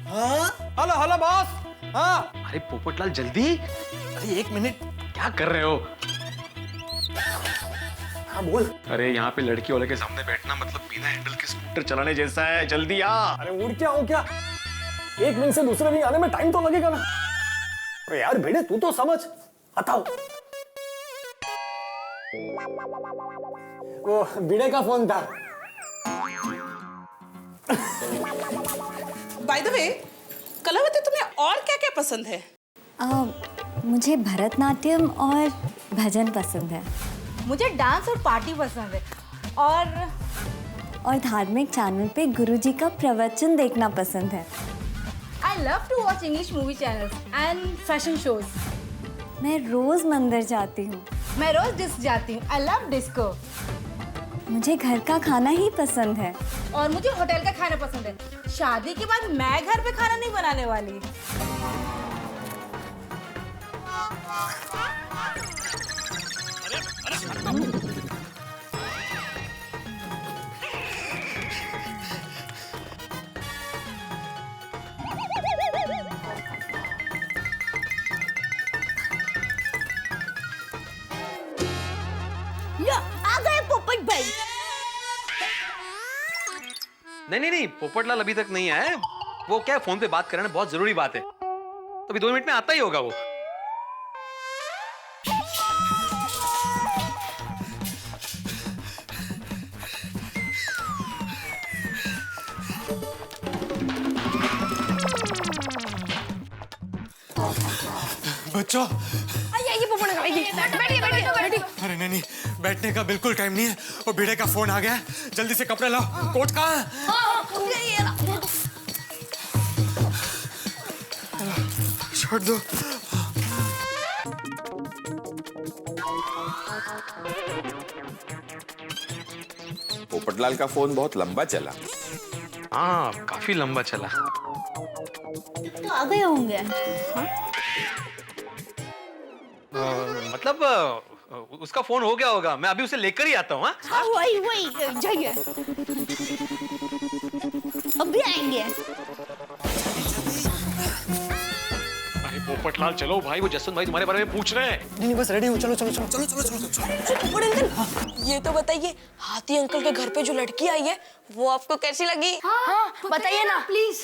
Speaker 16: हाँ
Speaker 3: हेलो हेलो बॉस। हाँ
Speaker 13: अरे पोपटलाल जल्दी।
Speaker 16: अरे 1 मिनट।
Speaker 13: क्या कर रहे हो?
Speaker 16: हाँ बोल।
Speaker 13: अरे यहाँ पे लड़की वाले के सामने बैठना मतलब बिना हैंडल के स्कूटर चलाने जैसा है। जल्दी आ।
Speaker 3: अरे उड़ क्या हो क्या? एक विंग से दूसरे विंग आने में टाइम तो लगेगा ना। अरे यार भिड़े तू तो समझ। बताओ। वो भिड़े का फोन था।
Speaker 4: बाय द वे, कलावती तुम्हें और क्या क्या पसंद है?
Speaker 15: मुझे भरतनाट्यम और भजन पसंद है।
Speaker 11: मुझे डांस और पार्टी पसंद है
Speaker 15: और धार्मिक चैनल पे गुरुजी का प्रवचन देखना पसंद है।
Speaker 11: I love to watch English movie channels and fashion shows.
Speaker 15: मैं रोज मंदिर जाती हूँ।
Speaker 11: मैं रोज डिस्क जाती हूँ। I love disco.
Speaker 15: मुझे घर का खाना ही पसंद है।
Speaker 11: और मुझे होटल का खाना पसंद है। शादी के बाद मैं घर पे खाना नहीं बनाने वाली।
Speaker 5: आ गए पोपट भाई।
Speaker 13: नहीं पोपटलाल अभी तक नहीं आया है। वो क्या फोन पे बात कर रहे हैं, बहुत जरूरी बात है। तो अभी 2 मिनट में आता ही होगा वो।
Speaker 3: बच्चों
Speaker 7: ये पोपट का बैठिए।
Speaker 3: अरे नहीं बैठने का बिल्कुल टाइम नहीं है। वो भिड़े का फोन आ गया है। जल्दी से कपड़े लाओ। कोट कहाँ है? छोड़ दो।
Speaker 10: पोपटलाल का फोन बहुत लंबा चला।
Speaker 13: हाँ काफी लंबा चला।
Speaker 5: तो आ गए होंगे।
Speaker 13: मतलब उसका फोन हो गया होगा। मैं अभी उसे लेकर ही आता हूँ।
Speaker 5: हाँ वही जाइए। अभी आएंगे।
Speaker 13: अरे पोपटलाल चलो भाई, वो जसवंत भाई तुम्हारे बारे में पूछ रहे हैं।
Speaker 16: नहीं बस रेडी हूँ। चलो।
Speaker 7: पोपट अंकल, ये तो बताइए, हाथी अंकल के घर पे जो लड़की आई है वो आपको कैसी लगी? हाँ बताइए ना प्लीज।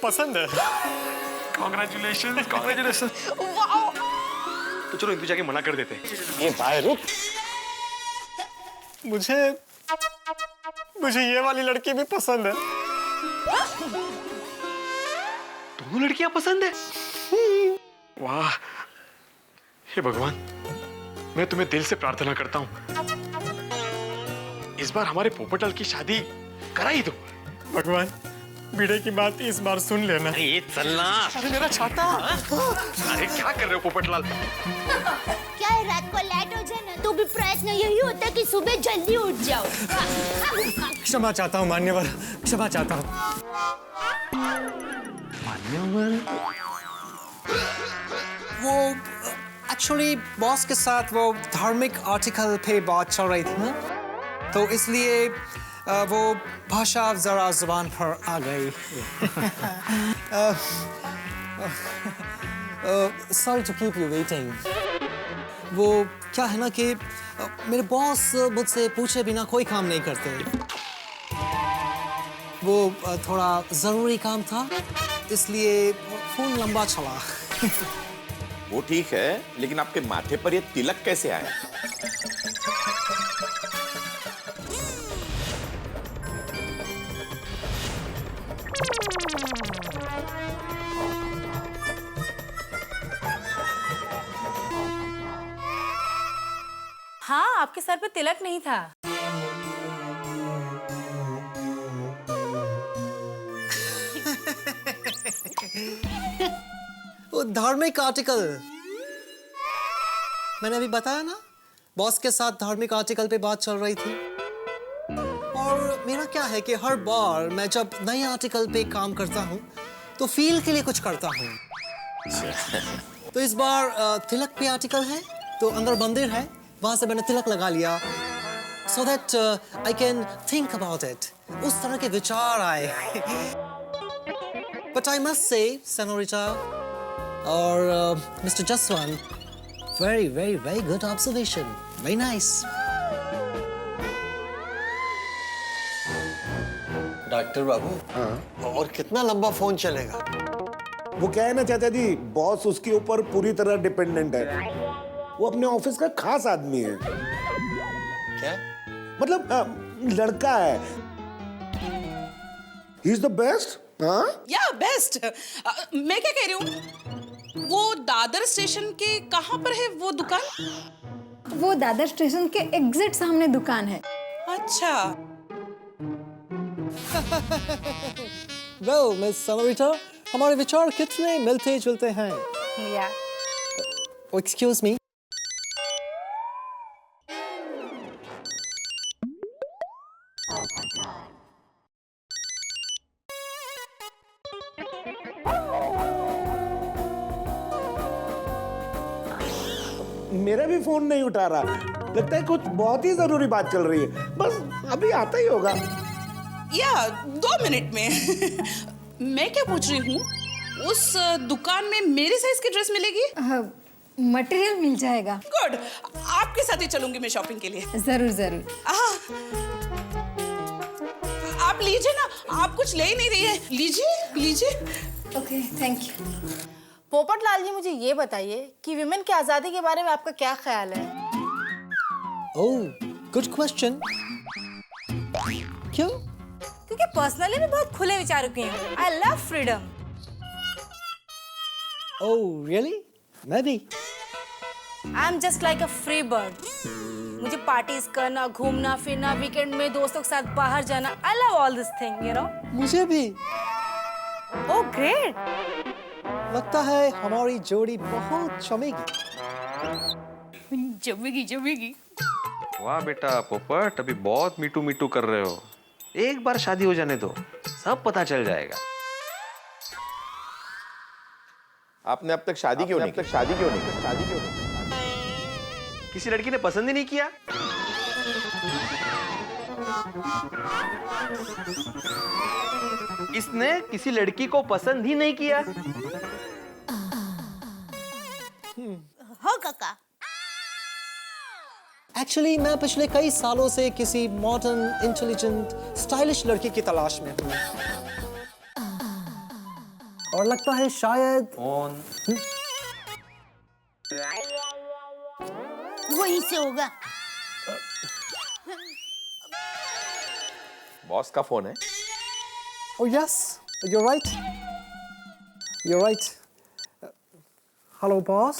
Speaker 3: पसंद है।
Speaker 13: Congratulations. तो चलो इनको जाके मना कर देते हैं।
Speaker 3: ये भाई रुक। मुझे ये वाली लड़की भी पसंद है।
Speaker 13: दोनों लड़कियां पसंद है? वाह, हे भगवान, मैं तुम्हें दिल से प्रार्थना करता हूँ इस बार हमारे पोपटलाल की शादी करा ही दो।
Speaker 3: भगवान, भिड़े की बात इस बार सुन लेना।
Speaker 13: ये चलना।
Speaker 3: अरे मेरा छाता।
Speaker 13: अरे क्या कर रहे हो पोपटलाल?
Speaker 5: क्या है, रात को लेट हो जाए ना तो भी प्रयत्न यही होता है कि सुबह जल्दी उठ जाओ।
Speaker 3: क्षमा चाहता हूँ मान्यवर, क्षमा चाहता हूँ।
Speaker 13: मान्यवर?
Speaker 16: वो एक्चुअली बॉस के साथ वो धार्मिक आर्टिकल पे बात चल रही थी ना, तो इसलिए वो भाषा जरा जुबान पर आ गई। Sorry to keep you waiting. वो क्या है ना कि मेरे बॉस मुझसे पूछे बिना कोई काम नहीं करते। वो थोड़ा जरूरी काम था, इसलिए फोन लंबा चला।
Speaker 10: वो ठीक है, लेकिन आपके माथे पर ये तिलक कैसे आया?
Speaker 11: हाँ, आपके सर पे तिलक नहीं था।
Speaker 16: वो धार्मिक आर्टिकल मैंने अभी बताया ना, बॉस के साथ धार्मिक आर्टिकल पे बात चल रही थी। है कि हर बार मैं जब नए आर्टिकल पे काम करता हूँ तो फील के लिए कुछ करता हूँ। तो इस बार तिलक पे आर्टिकल है, तो अंदर मंदिर है, वहां से मैंने तिलक लगा लिया so that I can think about it. उस तरह के विचार आए। But I must say, Senorita और Mr. Jaswant, very, very, very good observation. Very nice.
Speaker 14: Doctor बाबू, हाँ? और कितना लंबा फोन चलेगा?
Speaker 6: वो क्या है ना चाचा जी, बॉस उसके ऊपर पूरी तरह डिपेंडेंट है। वो अपने ऑफिस का खास आदमी है।
Speaker 14: क्या?
Speaker 6: मतलब लड़का है। He is the best, हाँ?
Speaker 4: या बेस्ट। मैं क्या कह रही हूँ, वो दादर स्टेशन के कहाँ पर है वो दुकान?
Speaker 15: वो दादर स्टेशन के एग्जिट सामने दुकान है।
Speaker 4: अच्छा।
Speaker 16: Well, Miss Senorita, हमारे विचार कितने मिलते जुलते हैं।
Speaker 11: या
Speaker 16: Excuse me.
Speaker 6: मेरा भी फोन नहीं उठा रहा, लगता है कुछ बहुत ही जरूरी बात चल रही है। बस अभी आता ही होगा।
Speaker 4: या 2 मिनट में। मैं क्या पूछ रही हूँ, उस दुकान में मेरे साइज की ड्रेस मिलेगी?
Speaker 15: मटेरियल मिल जाएगा।
Speaker 4: गुड, आपके साथ ही चलूंगी मैं शॉपिंग के लिए।
Speaker 15: जरूर जरूर।
Speaker 4: आप लीजिए ना, आप कुछ ले ही नहीं रही है, लीजिए लीजिए।
Speaker 15: Okay, thank you.
Speaker 11: Popat Lal ji, मुझे ये बताइए कि विमेन की आजादी के बारे में आपका क्या ख्याल है?
Speaker 16: Oh, good question. क्यों?
Speaker 11: क्योंकि पर्सनली मैं बहुत खुले विचारों की हूँ। I love freedom.
Speaker 16: Oh, really? मैं भी।
Speaker 11: I'm just like a free bird. मुझे पार्टीज करना, घूमना फिरना, वीकेंड में दोस्तों के साथ बाहर जाना, I love all this thing, you know?
Speaker 16: मुझे भी।
Speaker 11: Oh, great.
Speaker 16: लगता है हमारी जोड़ी बहुत जमेगी।
Speaker 11: जमेगी जमेगी।
Speaker 13: वाह बेटा पोपट, अभी बहुत मीटू मीटू कर रहे हो। एक बार शादी हो जाने दो, सब पता चल जाएगा।
Speaker 10: आपने अब तक शादी क्यों नहीं की?
Speaker 13: किसी लड़की ने पसंद ही नहीं किया? इसने किसी लड़की को पसंद ही नहीं किया?
Speaker 5: हाँ काका।
Speaker 16: एक्चुअली मैं पिछले कई सालों से किसी मॉडर्न, इंटेलिजेंट, स्टाइलिश लड़की की तलाश में हूँ। और लगता है शायद
Speaker 5: वहीं से होगा।
Speaker 10: बॉस का फोन है।
Speaker 16: Oh yes, you're right. You're right. Hello boss.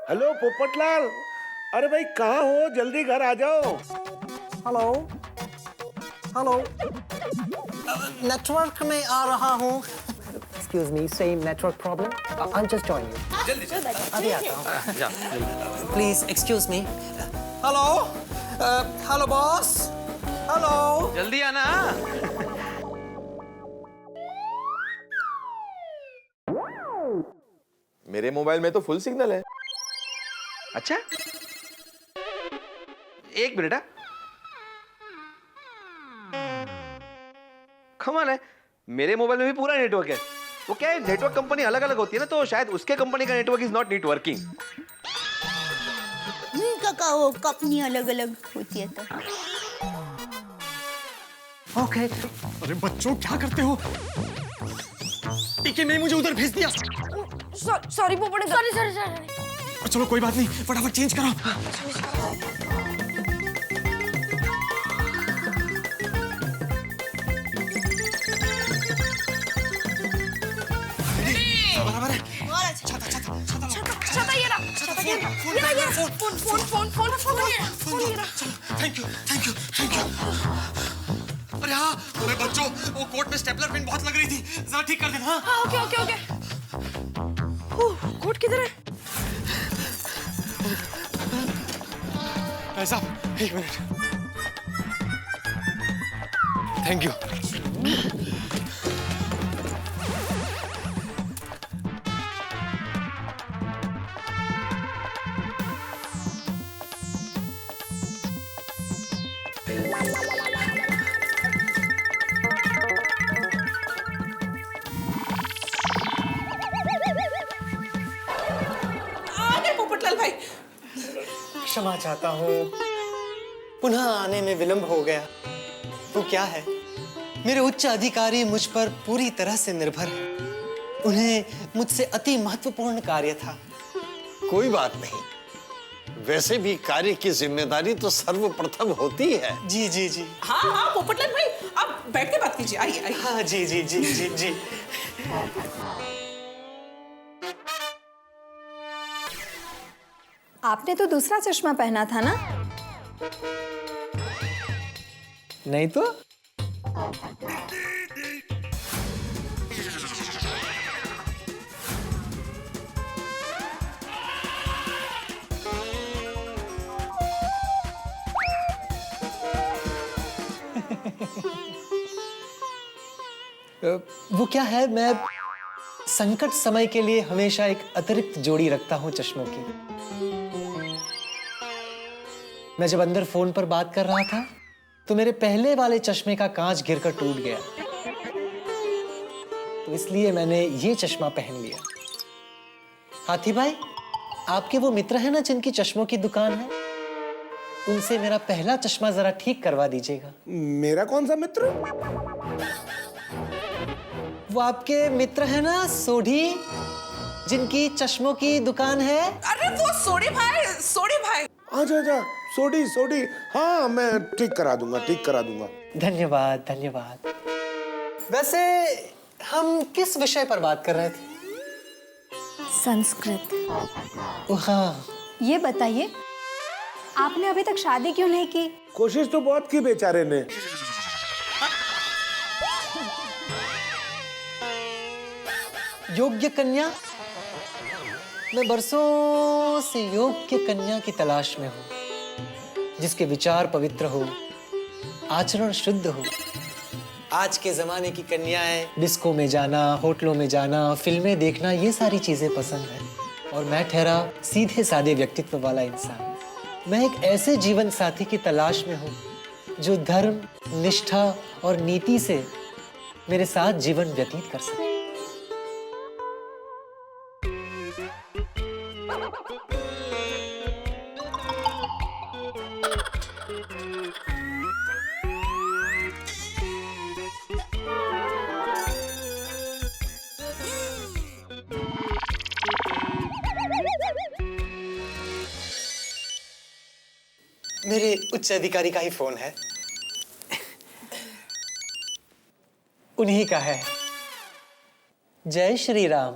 Speaker 6: Hello Popatlal, अरे भाई कहाँ हो? जल्दी घर आ जाओ।
Speaker 16: हेलो हेलो, नेटवर्क में आ रहा हूँ। Excuse me, same network problem. I'll just join you. अभी आता हूँ। Please excuse me. Hello, hello boss. Hello.
Speaker 13: जल्दी आना।
Speaker 10: मेरे मोबाइल में तो फुल सिग्नल है।
Speaker 13: अच्छा, एक मिनट। कमाल है, मेरे मोबाइल में भी पूरा नेटवर्क है। वो क्या है, नेटवर्क कंपनी अलग अलग होती है ना, तो शायद उसके कंपनी का नेटवर्क इज नॉट नेटवर्किंग।
Speaker 5: काका, वो कंपनी अलग अलग होती है तो।
Speaker 3: ओके। अरे बच्चों क्या करते हो? टीके ने मुझे उधर भेज दिया।
Speaker 7: सॉरी पोपट, सॉरी।
Speaker 3: चलो कोई बात नहीं, फटाफट चेंज करो। बराबर है।
Speaker 7: छाता ये रहा, फोन ये रहा।
Speaker 3: Thank you. अरे हाँ, अरे बच्चों, वो कोट में स्टेपलर पिन बहुत लग रही थी, जरा ठीक कर देना।
Speaker 7: हाँ, ओके। कोट किधर है?
Speaker 3: ऐसा, एक मिनट।
Speaker 16: Thank you.
Speaker 4: पोपटलाल भाई,
Speaker 16: क्षमा चाहता हूँ, पुनः आने में विलंब हो गया। वो क्या है, मेरे उच्च अधिकारी मुझ पर पूरी तरह से निर्भर हैं। उन्हें मुझसे अति महत्वपूर्ण कार्य था।
Speaker 14: कोई बात नहीं, वैसे भी कार्य की जिम्मेदारी तो सर्वप्रथम होती है।
Speaker 16: जी जी जी।
Speaker 4: हाँ हाँ पोपटलाल भाई, आप बैठ के बात कीजिए, आइए आइए।
Speaker 16: हाँ जी जी जी जी जी।
Speaker 15: आपने तो दूसरा चश्मा पहना था ना?
Speaker 16: नहीं तो। वो क्या है, मैं संकट समय के लिए हमेशा एक अतिरिक्त जोड़ी रखता हूं चश्मों की। मैं जब अंदर फोन पर बात कर रहा था तो मेरे पहले वाले चश्मे का कांच गिरकर टूट गया, तो इसलिए मैंने ये चश्मा पहन लिया। हाथी भाई, आपके वो मित्र हैं ना जिनकी चश्मों की दुकान है, उनसे मेरा पहला चश्मा जरा ठीक करवा दीजिएगा।
Speaker 6: मेरा कौन सा मित्र?
Speaker 16: वो आपके मित्र है ना सोढ़ी, जिनकी चश्मों की दुकान है।
Speaker 4: अरे वो सोढ़ी भाई, सोढ़ी भाई।
Speaker 6: अच्छा अच्छा, सोढ़ी सोढ़ी, हाँ मैं ठीक करा दूंगा, ठीक करा दूंगा।
Speaker 16: धन्यवाद धन्यवाद। वैसे हम किस विषय पर बात कर रहे थे?
Speaker 15: संस्कृत।
Speaker 16: हाँ।
Speaker 15: ये बताइए, आपने अभी तक शादी क्यों नहीं की?
Speaker 6: कोशिश तो बहुत की बेचारे ने।
Speaker 16: योग्य कन्या? मैं बरसों से योग्य कन्या की तलाश में हूँ, जिसके विचार पवित्र हो, आचरण शुद्ध हो। आज के जमाने की कन्याएं डिस्को में जाना, होटलों में जाना, फिल्में देखना, ये सारी चीजें पसंद है। और मैं ठहरा सीधे साधे व्यक्तित्व वाला इंसान। मैं एक ऐसे जीवन साथी की तलाश में हूँ जो धर्म, निष्ठा और नीति से मेरे साथ जीवन व्यतीत कर सके। मेरे उच्च अधिकारी का ही फोन है, उन्हीं का है। जय श्री राम।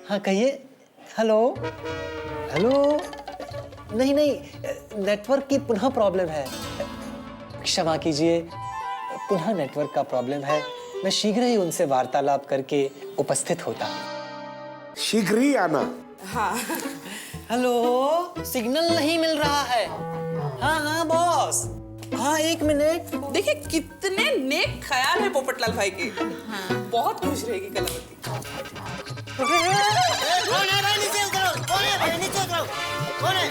Speaker 16: हाँ कहिए। Hello hello. नहीं नहीं, नेटवर्क की पुनः प्रॉब्लम है। क्षमा कीजिए, पुनः नेटवर्क का प्रॉब्लम है। मैं शीघ्र ही उनसे वार्तालाप करके उपस्थित होता हूँ।
Speaker 6: शीघ्र ही आना।
Speaker 16: हाँ। हेलो, सिग्नल नहीं मिल रहा है। हाँ हाँ बॉस। हाँ एक मिनट।
Speaker 4: देखिए कितने नेक ख्याल है पोपटलाल भाई के। हाँ। बहुत खुश रहेगी कलावती।
Speaker 17: कौन है भाई, नीचे उतरो। कौन है भाई, नीचे उतरो। कौन है?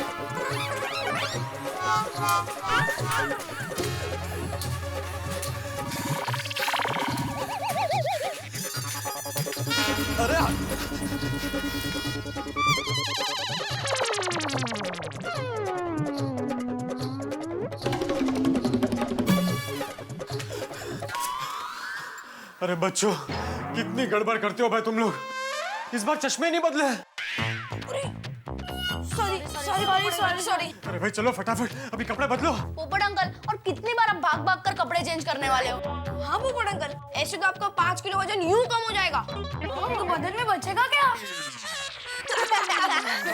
Speaker 3: अरे बच्चों, कितनी गड़बड़ करते हो भाई तुम लोग। इस बार चश्मे नहीं बदले।
Speaker 7: सॉरी।
Speaker 3: अरे भाई चलो फटाफट, अभी कपड़े बदलो।
Speaker 7: पोपट अंकल, और कितनी बार आप भाग कर कपड़े चेंज करने वाले हो? हाँ पोपट अंकल, ऐसे तो आपका 5 किलो वजन यूं कम हो जाएगा। तो बदन में बचेगा क्या?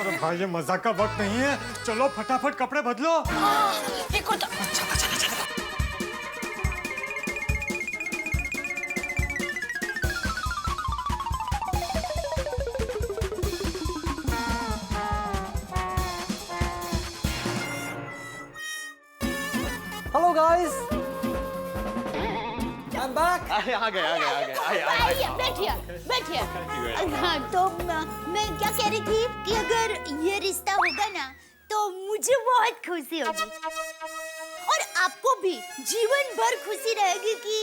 Speaker 3: अरे भाई ये मजाक का वक्त नहीं है, चलो फटाफट कपड़े बदलो।
Speaker 7: देखो तो।
Speaker 16: Hello guys, back.
Speaker 13: आ गए
Speaker 5: आइए, बैठिए बैठिए। हाँ तो मैं क्या कह रही थी कि अगर ये रिश्ता होगा ना तो मुझे बहुत खुशी होगी और आपको भी जीवन भर खुशी रहेगी कि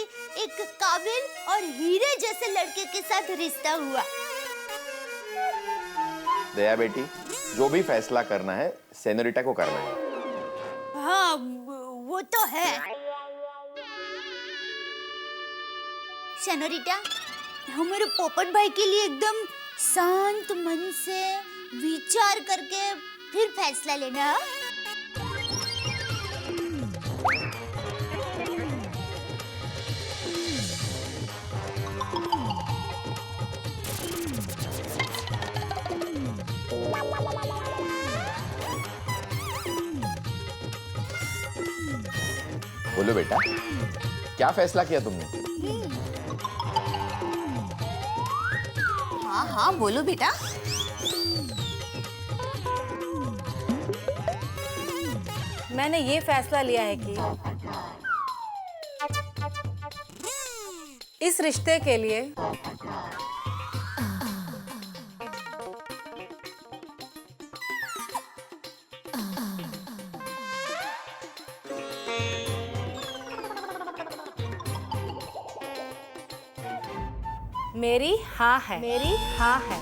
Speaker 5: एक काबिल और हीरे जैसे लड़के के साथ रिश्ता हुआ।
Speaker 10: दया बेटी, जो भी फैसला करना है सेनोरिटा को करना है।
Speaker 5: हाँ वो तो है। सेनोरिटा, हमारे पोपट भाई के लिए एकदम शांत मन से विचार करके फिर फैसला लेना।
Speaker 10: बोलो बेटा, क्या फैसला किया तुमने?
Speaker 12: हाँ हाँ बोलो बेटा।
Speaker 11: मैंने ये फैसला लिया है कि इस रिश्ते के लिए मेरी हाँ है। मेरी हाँ है।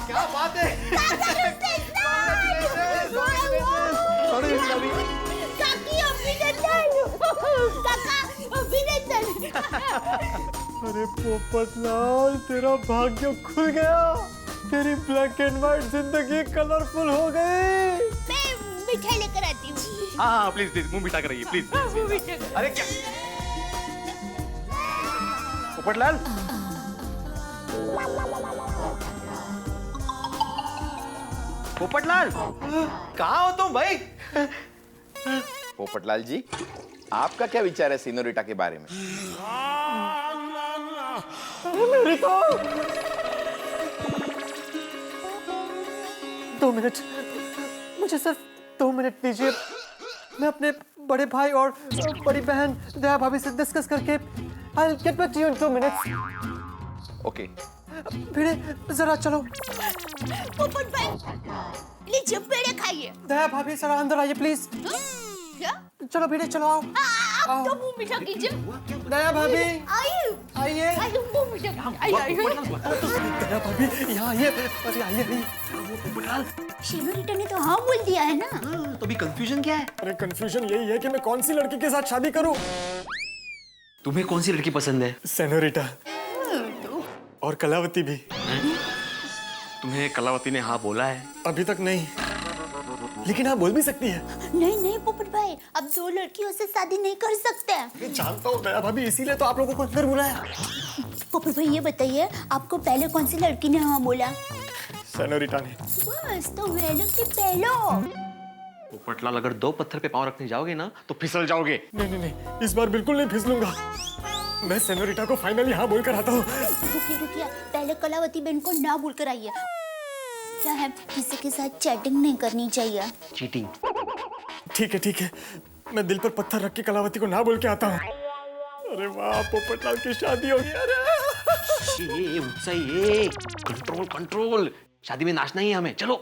Speaker 16: क्या बात है?
Speaker 3: अरे पोपटलाल, तेरा भाग्य खुल गया। तेरी ब्लैक एंड व्हाइट जिंदगी कलरफुल हो गई।
Speaker 5: मैं मिठाई लेकर आती हूँ।
Speaker 13: हाँ प्लीज प्लीज मुंह मीठा कराइए प्लीज। अरे क्या पोपटलाल, पोपटलाल कहाँ हो तुम भाई?
Speaker 10: पोपटलाल जी, आपका क्या विचार है सेनोरिटा के बारे में?
Speaker 3: मेरी तो 2 मिनट, मुझे सिर्फ 2 मिनट दीजिए। मैं अपने बड़े भाई और बड़ी बहन दया भाभी से डिस्कस करके I'll get back to you in 2 minutes.
Speaker 10: Okay.
Speaker 16: भिड़े जरा चलो।
Speaker 5: पोपट भाई, लीजिए पेड़े खाइए।
Speaker 16: दया भाभी जरा अंदर आइए प्लीज।
Speaker 5: क्या?
Speaker 16: चलो भिड़े चलो आओ।
Speaker 5: आप तो मुंह मीठा कीजिए।
Speaker 16: दया भाभी
Speaker 5: आइए
Speaker 16: आइए।
Speaker 5: आइए मुंह मीठा आइए।
Speaker 16: दया भाभी यहाँ आइए। अरे आइए।
Speaker 5: सेनोरिटा ने तो हाँ बोल दिया है ना।
Speaker 3: तो भी कंफ्यूजन क्या है? अरे कंफ्यूजन यही है कि मैं कौन सी लड़की के साथ शादी करूं।
Speaker 13: तुम्हें कौन सी लड़की पसंद है?
Speaker 3: सेनोरिटा और कलावती भी।
Speaker 13: तुम्हें कलावती ने हाँ बोला है?
Speaker 3: अभी तक नहीं, लेकिन हाँ बोल भी सकती है।
Speaker 5: नहीं नहीं पोपट भाई, अब 2 लड़कियों से शादी नहीं कर सकते।
Speaker 3: मैं जानता हूँ दया भाभी, इसीलिए तो आप लोगों को अंदर बुलाया।
Speaker 5: पोपट भाई ये बताइए, आपको पहले कौन सी लड़की ने हाँ बोला?
Speaker 3: सेनोरिटा ने।
Speaker 5: बस तो वेलो की पहलो।
Speaker 13: पोपटलाल, अगर 2 पत्थर पे पाँव रखने जाओगे ना तो फिसल जाओगे।
Speaker 3: नहीं, इस बार बिल्कुल नहीं फिसलूंगा। मैं सेनोरिटा को फाइनली हाँ बोलकर आता हूँ।
Speaker 5: रुकिए, पहले कलावती बहन को ना बोलकर आइए। क्या है, किसी के साथ चैटिंग नहीं करनी चाहिए।
Speaker 13: चीटिंग।
Speaker 3: ठीक है, मैं दिल पर पत्थर रख के कलावती को ना बोल के आता हूँ। अरे वाह, पोपटलाल की शादी होगी। अरे
Speaker 13: उत्साही, कंट्रोल। शादी में नाचना ही है हमें। चलो।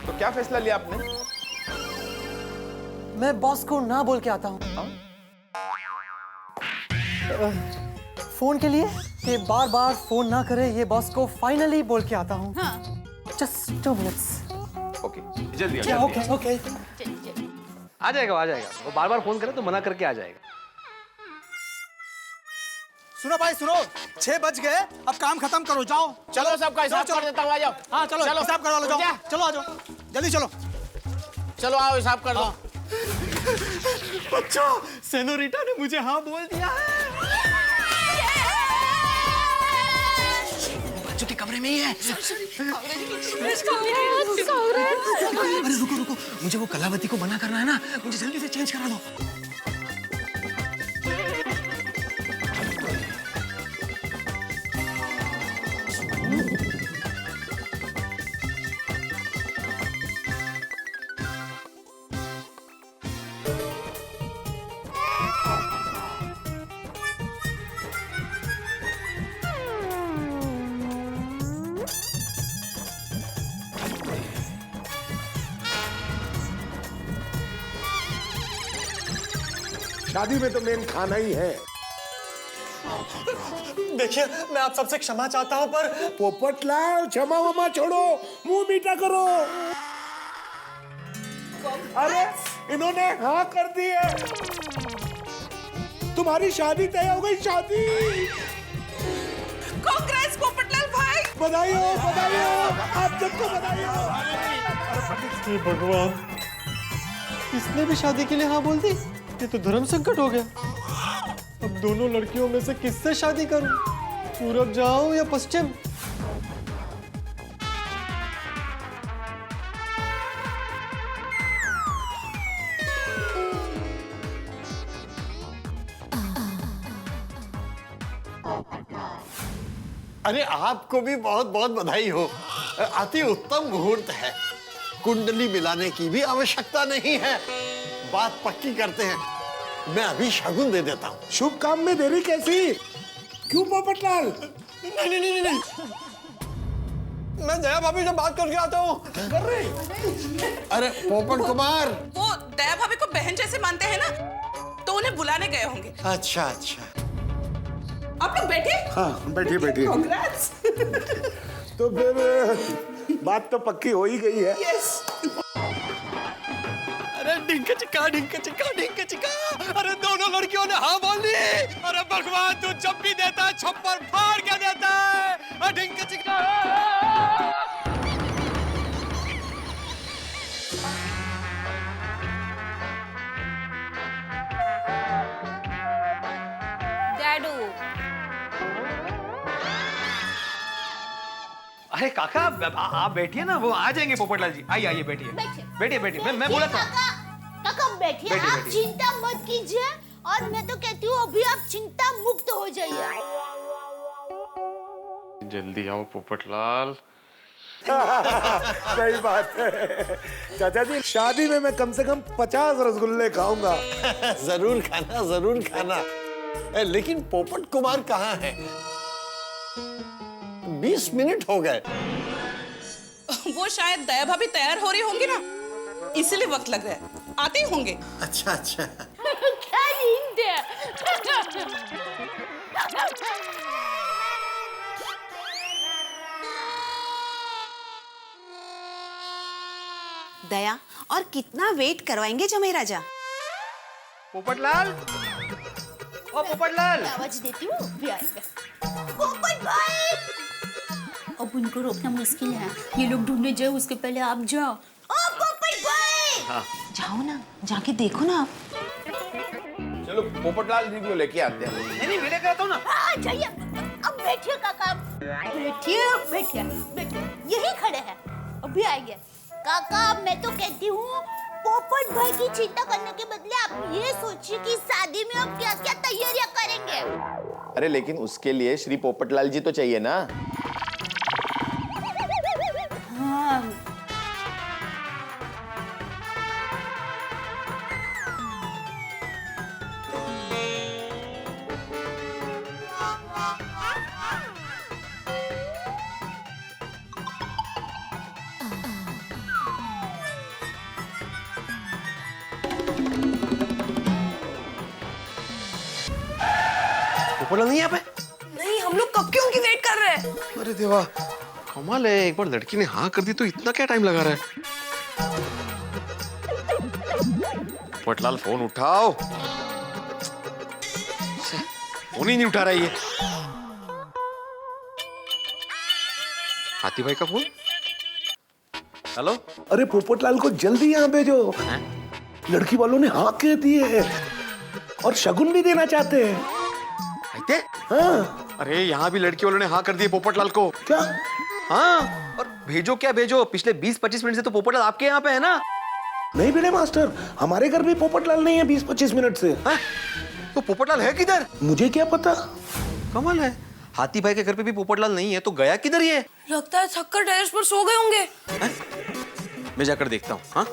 Speaker 10: तो क्या फैसला लिया आपने?
Speaker 16: मैं बॉस को ना बोल के आता हूँ। फोन के लिए कि बार बार फोन ना करे, ये बॉस को फाइनली बोल के आता हूँ। Just 2 minutes.
Speaker 10: ओके,
Speaker 13: जल्दी
Speaker 16: ओके।
Speaker 13: आ जाएगा। वो बार बार फोन करे तो मना करके आ जाएगा।
Speaker 16: सुनो भाई सुनो, 6 बज गए, अब काम खत्म करो, जाओ।
Speaker 17: चलो सबका हिसाब कर देता हूँ, आ जाओ।
Speaker 16: हाँ चलो हिसाब करवा लो, जाओ। चलो आ जाओ, जल्दी चलो।
Speaker 17: चलो आओ, हिसाब कर लो।
Speaker 3: अच्छा, सेनोरिटा ने मुझे हाँ बोल दिया है।
Speaker 13: बच्चों के कमरे में ही है।
Speaker 16: अरे रुको, मुझे वो कलावती को मना करना है ना, मुझे जल्दी से चेंज करा दो।
Speaker 6: शादी में तो मेन खाना ही है।
Speaker 3: देखिए, मैं आप सबसे क्षमा चाहता हूँ, पर
Speaker 6: पोपटलाल क्षमा वमा छोड़ो, मुंह मीठा करो। अरे इन्होंने हाँ कर दी है, तुम्हारी शादी तय हो गई। शादी।
Speaker 4: कांग्रेस पोपटलाल भाई।
Speaker 6: बधाई हो, बधाई हो, आप सबको बधाई हो।
Speaker 3: हे भगवान, इसने भी शादी के लिए हाँ बोल दी। ये तो धर्म संकट हो गया। अब दोनों लड़कियों में से किससे शादी करूं? पूरब जाऊं या पश्चिम?
Speaker 14: अरे आपको भी बहुत बहुत बधाई हो। अति उत्तम मुहूर्त है। कुंडली मिलाने की भी आवश्यकता नहीं है। बात पक्की करते हैं। मैं अभी शगुन दे देता हूँ।
Speaker 6: शुभ काम में देरी कैसी? क्यों पोपटलाल?
Speaker 3: नहीं, मैं दया भाभी से बात करके आता हूँ।
Speaker 6: कर रहे?
Speaker 14: अरे पोपट कुमार।
Speaker 4: वो दया भाभी को बहन जैसे मानते हैं ना, तो उन्हें बुलाने गए होंगे।
Speaker 14: अच्छा अच्छा।
Speaker 4: आप लोग बैठे?
Speaker 6: हाँ बैठिए बैठिए।
Speaker 4: Congrats।
Speaker 6: तो फिर बात तो पक्की हो ही गई है।
Speaker 4: Yes।
Speaker 3: अरे ढिंक चिका ढिंक चिका ढिंक चिका। अरे दोनों लड़कियों ने हाँ बोल दी। अरे भगवान, तू जब भी देता है छप्पर फाड़ के देता है। ढिंक चिका।
Speaker 11: डैडू।
Speaker 13: अरे काका, आप बैठिए ना, वो आ जाएंगे पोपटलाल जी। आइए आइए, बैठिए बैठिए बैठिए। मैं बोला था।
Speaker 5: काका बैठिए,
Speaker 13: बैठिए,
Speaker 5: आप
Speaker 13: बैठिए।
Speaker 5: चिंता मत कीजिए, और मैं तो कहती हूँ अभी आप चिंता मुक्त हो जाइए।
Speaker 10: जल्दी आओ पोपटलाल।
Speaker 6: सही बात है चाचा जी, शादी में मैं कम से कम 50 रसगुल्ले खाऊंगा।
Speaker 14: जरूर खाना, जरूर खाना। लेकिन पोपट कुमार कहाँ है? 20 मिनट हो गए।
Speaker 4: वो शायद दया भाभी तैयार हो रही होंगी ना, इसीलिए वक्त लग रहा है। आते ही होंगे।
Speaker 14: अच्छा अच्छा।
Speaker 5: क्या नींद है?
Speaker 12: दया, और कितना वेट करवाएंगे जमाई राजा?
Speaker 13: पोपटलाल, ओ पोपटलाल।
Speaker 5: आवाज देती हूँ, भी आएगा। पोपट भाई। अब उनको रोकना मुश्किल है, ये लोग ढूंढने जाओ, उसके पहले आप जाओ। ओ पोपट भाई।
Speaker 8: हाँ।
Speaker 12: जाओ ना, जाके देखो ना आप।
Speaker 10: चलो पोपटलाल जी को लेके आते हैं।
Speaker 13: नहीं, मैं लेकर आता हूँ ना।
Speaker 5: हाँ जाइए, अब बैठिए काका, बैठिए बैठिए बैठिए, यही खड़े हैं, अभी आएंगे। काका मैं तो कहती हूँ पोपट भाई की चिंता करने के बदले आप ये सोचिए कि शादी में आप क्या क्या तैयारियां करेंगे।
Speaker 10: अरे लेकिन उसके लिए श्री पोपटलाल जी तो चाहिए ना।
Speaker 5: हाँ।
Speaker 13: पोपटलाल नहीं यहाँ पे?
Speaker 7: नहीं, हम लोग कब की उनकी वेट कर रहे हैं।
Speaker 13: अरे देवा, कमाल है, एक बार लड़की ने हाँ कर दी तो इतना क्या टाइम लगा रहा है? पोपटलाल फोन उठाओ। फोन ही नहीं उठा रहा है ये। हाथी भाई का फोन। हेलो।
Speaker 6: अरे पोपटलाल को जल्दी यहाँ भेजो। लड़की वालों ने हाँ कह दी है और शगुन भी देना चाहते हैं। हाँ।
Speaker 13: अरे यहाँ भी लड़की वालों ने हाँ कर दी पोपटलाल को।
Speaker 6: क्या?
Speaker 13: हाँ, और भेजो क्या भेजो, पिछले 20-25 मिनट से तो पोपटलाल आपके यहाँ पे है ना।
Speaker 6: नहीं बेटे मास्टर, हमारे घर भी पोपटलाल नहीं है 20-25 मिनट से।
Speaker 13: तो पोपटलाल है किधर?
Speaker 6: मुझे क्या पता।
Speaker 13: कमाल है, हाथी भाई के घर पे भी पोपटलाल नहीं है, तो गया किधर ये?
Speaker 7: लगता है थककर टेरेस पर सो गए होंगे।
Speaker 13: मैं जाकर देखता हूँ। हाँ,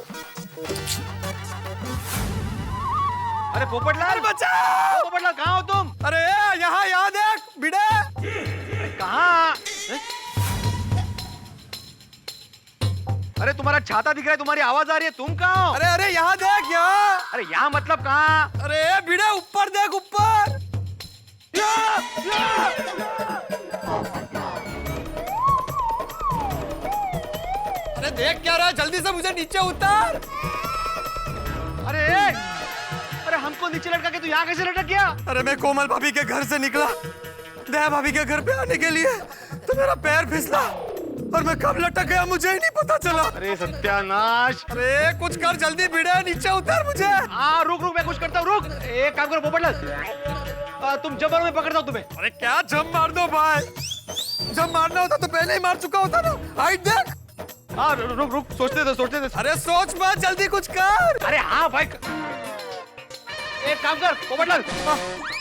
Speaker 13: अरे पोपटलाल, बचाओ! पोपटलाल कहाँ हो तुम?
Speaker 3: अरे यहाँ देख बिड़े।
Speaker 13: कहाँ? अरे तुम्हारा छाता दिख रहा है, तुम्हारी आवाज आ रही है, तुम कहाँ हो?
Speaker 3: अरे यहाँ देख, यहाँ।
Speaker 13: अरे यहाँ मतलब कहाँ?
Speaker 3: अरे भिड़े ऊपर देख ऊपर। अरे देख क्या रहा है, जल्दी से मुझे नीचे उतार।
Speaker 13: अरे हमको नीचे लटका के तू यहाँ कैसे लटक गया?
Speaker 3: अरे मैं कोमल भाभी के घर से निकला दया भाभी के घर पे आने के लिए, तो मेरा पैर फिसला और मैं कब लटक गया मुझे ही नहीं पता चला।
Speaker 13: अरे सत्यानाश।
Speaker 3: अरे कुछ कर जल्दी भिड़े, नीचे उतार मुझे।
Speaker 13: हाँ रुक मैं कुछ करता हूँ, रुक। एक काम करो पोपटलाल, तुम जब मारो मैं पकड़ता हूँ तुम्हें।
Speaker 3: अरे क्या जब मार दो भाई, जब मारना होता तो पहले ही मार चुका होता ना। हाइट देख।
Speaker 13: हाँ रुक सोचते थे।
Speaker 3: अरे सोच मत, जल्दी कुछ कर।
Speaker 13: अरे हाँ भाई, एक काम कर पोपटलाल,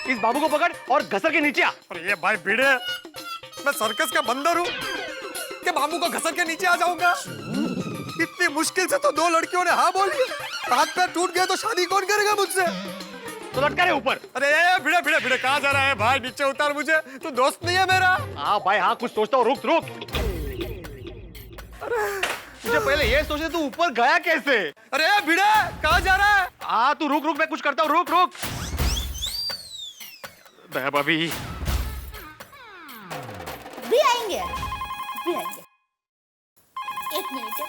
Speaker 13: इस बाबू को पकड़ और घसर के नीचे आ।
Speaker 3: अरे ये भाई भिड़े, मैं सर्कस का बंदर हूँ कि बाबू को घसर के नीचे आ जाऊंगा? इतनी मुश्किल से तो 2 लड़कियों ने हाँ बोली, हाथ पैर टूट गए तो शादी कौन करेगा मुझसे?
Speaker 13: तो लटका रहे ऊपर।
Speaker 3: अरे भिड़े कहाँ जा रहा है भाई, नीचे उतार मुझे, तू दोस्त नहीं है मेरा।
Speaker 13: हाँ भाई हाँ, कुछ सोचता हूँ, रुक। मुझे पहले ये सोचते तू ऊपर गया कैसे?
Speaker 3: अरे भिड़े कहाँ जा रहा है?
Speaker 13: हाँ तू रुक मैं कुछ करता हूँ, रुक। दया भाभी
Speaker 5: भी आएंगे। एक मिनट।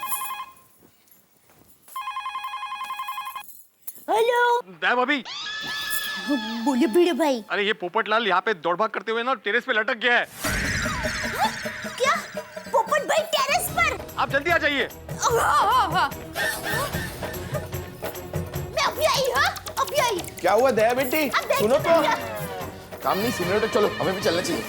Speaker 5: हेलो
Speaker 13: दया भाभी।
Speaker 5: बोले भिड़े भाई।
Speaker 13: अरे ये पोपटलाल यहाँ पे दौड़ भाग करते हुए ना टेरेस पे लटक गया है।
Speaker 5: क्या पोपट भाई टेरेस पर?
Speaker 13: आप जल्दी आ जाइए।
Speaker 5: हाँ। मैं अभी आई।
Speaker 10: क्या हुआ दया बेटी, सुनो तो। काम नहीं सुन रहे तो चलो हमें भी चलना चाहिए।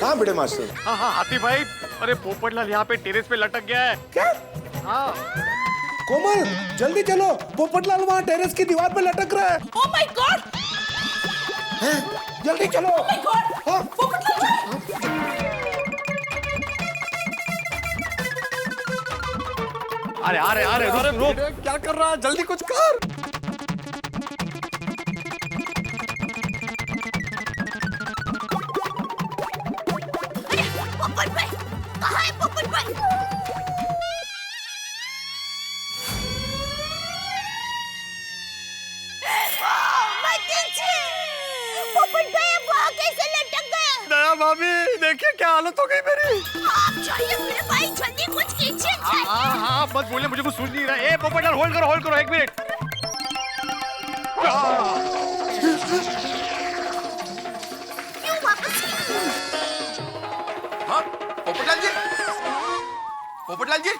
Speaker 6: कहाँ भिड़े मास्टर?
Speaker 13: हाँ हाथी भाई, अरे पोपटलाल यहाँ पे टेरेस पे लटक गया है।
Speaker 6: क्या?
Speaker 13: हाँ
Speaker 6: कोमल जल्दी चलो, पोपटलाल वहाँ टेरेस की दीवार पे लटक रहा है।
Speaker 5: Oh my God!
Speaker 6: जल्दी चलो।
Speaker 5: Oh my God!
Speaker 6: हाँ?
Speaker 5: पोपटलाल!
Speaker 13: अरे रुक।
Speaker 3: क्या कर रहा है, जल्दी कुछ कर।
Speaker 5: पोपट भाई कहाँ है पोपट भाई? पोपट भाई अब वहाँ कैसे लटक गया?
Speaker 3: दया भाभी देखिए क्या हालत हो गई मेरी।
Speaker 5: आप चाहिए मेरे भाई, जल्दी कुछ कीजिए।
Speaker 13: हाँ मत बोलिए, मुझे कुछ सूझ नहीं रहा। ए पोपटलाल होल्ड करो 1 मिनट।
Speaker 5: क्यों वापस?
Speaker 10: हाँ पोपटलाल जी।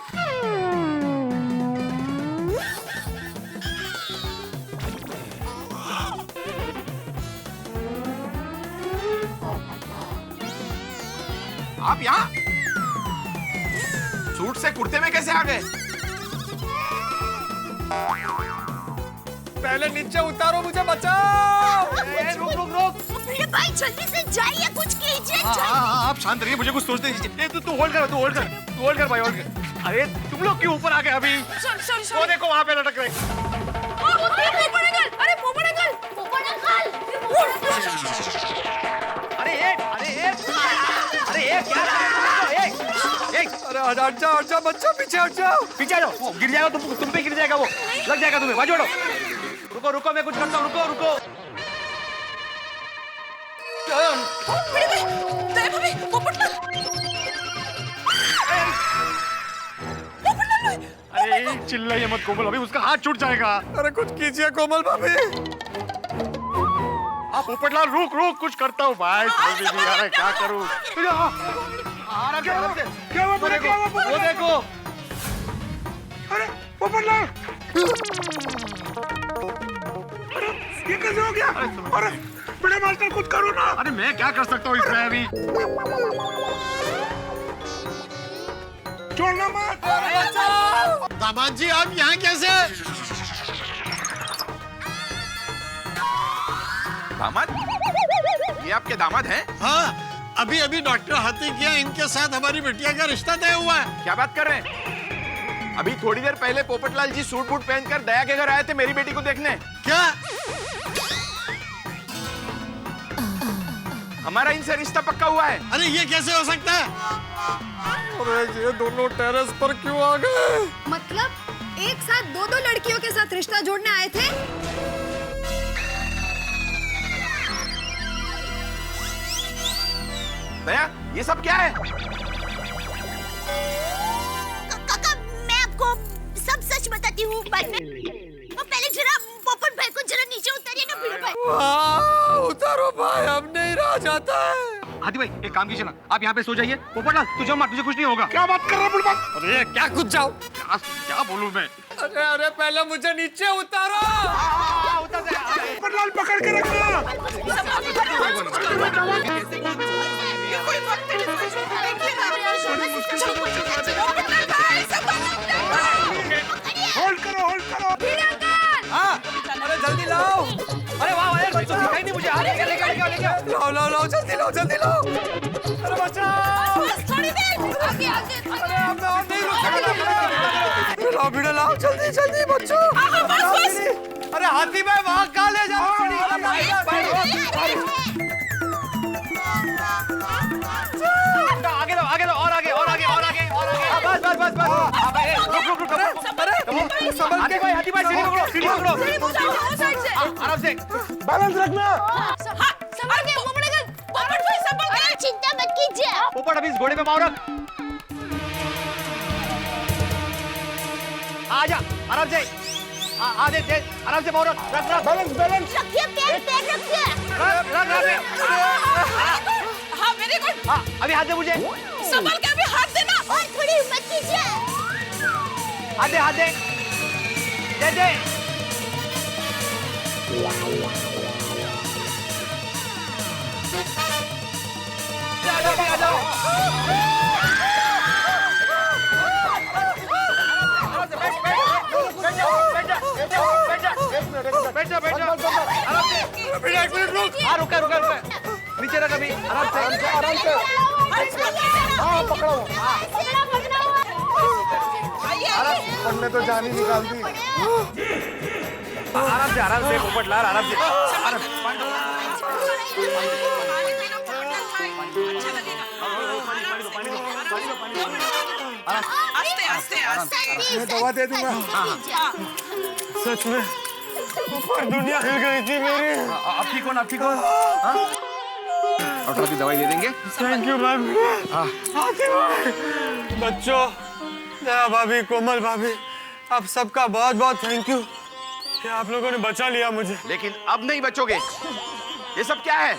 Speaker 10: आप यहाँ सूट से कुर्ते में कैसे आ गए?
Speaker 3: पहले नीचे उतारो, मुझे बचाओ।
Speaker 13: रुक।
Speaker 5: मेरे भाई जल्दी से जाइए, कुछ कीजिए।
Speaker 13: हाँ आप शांत रहिए, मुझे कुछ सोचने दीजिए। तू होल्ड कर भाई, होल्ड कर। अरे तुम लोग क्यों ऊपर आ गए अभी?
Speaker 7: सॉरी।
Speaker 13: वो देखो वहाँ पे लटक रहे। अरे क्या?
Speaker 3: अरे हट जाओ बच्चा, पीछे हट जाओ।
Speaker 13: पीछे आ जाओ, वो गिर जाएगा, तुम पे गिर जाएगा, वो लग जाएगा तुम्हें। बाजू हटो। रुको मैं कुछ करता हूँ, रुको। अरे चिल्लाइए मत कोमल भाभी, उसका हाथ छूट जाएगा।
Speaker 3: अरे कुछ कीजिए कोमल भाभी।
Speaker 13: आप पोपटलाल रुक कुछ करता हूँ भाई। अरे क्या करूँ?
Speaker 3: क्या हुआ?
Speaker 13: वो देखो।
Speaker 3: अरे पोपटलाल, ये कैसे हो गया? अरे बड़े मास्टर कुछ करो ना।
Speaker 13: अरे मैं क्या कर सकता हूँ इसमें अभी?
Speaker 3: छोड़ना मत।
Speaker 14: दामाद जी आप यहाँ कैसे?
Speaker 10: दामाद? ये आपके दामाद हैं?
Speaker 14: हाँ, अभी डॉक्टर हाथी किया, इनके साथ हमारी बिटिया का रिश्ता तय हुआ है।
Speaker 10: क्या बात कर रहे हैं? अभी थोड़ी देर पहले पोपटलाल जी सूट बूट पहनकर दया के घर आए थे मेरी बेटी को देखने।
Speaker 14: क्या?
Speaker 10: हमारा इनसे रिश्ता पक्का हुआ है।
Speaker 14: अरे ये कैसे हो सकता है?
Speaker 3: अरे ये दोनों टेरेस पर क्यों आ गए?
Speaker 7: मतलब एक साथ 2 लड़कियों के साथ रिश्ता जोड़ने आए थे?
Speaker 10: दया, ये सब क्या है?
Speaker 5: काका, मैं आपको सब सच बताती हूँ बाद में। वो पहले जरा पोपट भाई को जरा नीचे उतारिए ना भिड़ो भाई।
Speaker 3: उतारो भाई, अब नहीं रहा जाता है।
Speaker 13: हाथी भाई एक काम कीजिए ना, आप यहाँ पे सो जाइए। पोपटलाल तुझे मत, तुझे कुछ नहीं होगा।
Speaker 3: क्या बात कर रहा है बुलबुल? अरे क्या कुछ जाओ?
Speaker 13: क्या बोलूं मैं?
Speaker 3: अरे अरे पहले मुझे नीचे उतारो। पोपटलाल पकड़ के होल्ड करो।
Speaker 13: हाँ, अरे जल्दी लाओ। अरे वाह यार, तो दिखाई नहीं मुझे। लेके लाओ, जल्दी लाओ। अरे बचाओ।
Speaker 7: थोड़ी देर आगे।
Speaker 13: अरे अब मैं और नहीं रुक सकता। लाओ भिड़ा लाओ, जल्दी बच्चों।
Speaker 7: बस।
Speaker 13: अरे हाथी भाई वहाँ कहाँ ले जाओ? आगे दो और आगे। बस। अरे हाथी भाई सीढ़ी पकड़ो। आराम से।
Speaker 6: बैलेंस रखना।
Speaker 5: चिंता मत कीजिए।
Speaker 13: पोपट अभी इस घोड़े पे पाँव रख। आजा आराम से। दे आराम से पाँव रख।
Speaker 6: बैलेंस।
Speaker 5: रखिए पैर रखिए।
Speaker 13: रख।
Speaker 4: हाँ वेरी गुड।
Speaker 13: हाँ अभी हाथ दे मुझे।
Speaker 4: संभल के अभी हाथ देना।
Speaker 5: और थोड़ी हिम्मत कीजिए।
Speaker 13: हाथ दे। दे। आ जाओ। बैठ जा। एक मिनट रुक। हाँ रुका। नीचे रख अभी।
Speaker 6: आराम से। हाँ पकड़ो। पन्ने तो जान ही निकाल दी।
Speaker 13: आराम से पोपटलाल, आराम से।
Speaker 4: आस्ते।
Speaker 6: मैं दवा दे दूंगा।
Speaker 3: सच में दुनिया हिल गई थी मेरी।
Speaker 13: अब ठीक हो? डॉक्टर की दवाई दे देंगे।
Speaker 3: थैंक यू भाभी। बच्चों, दया भाभी, कोमल भाभी, आप सबका बहुत थैंक यू कि आप लोगों ने बचा लिया मुझे।
Speaker 10: लेकिन अब नहीं बचोगे। ये सब क्या है?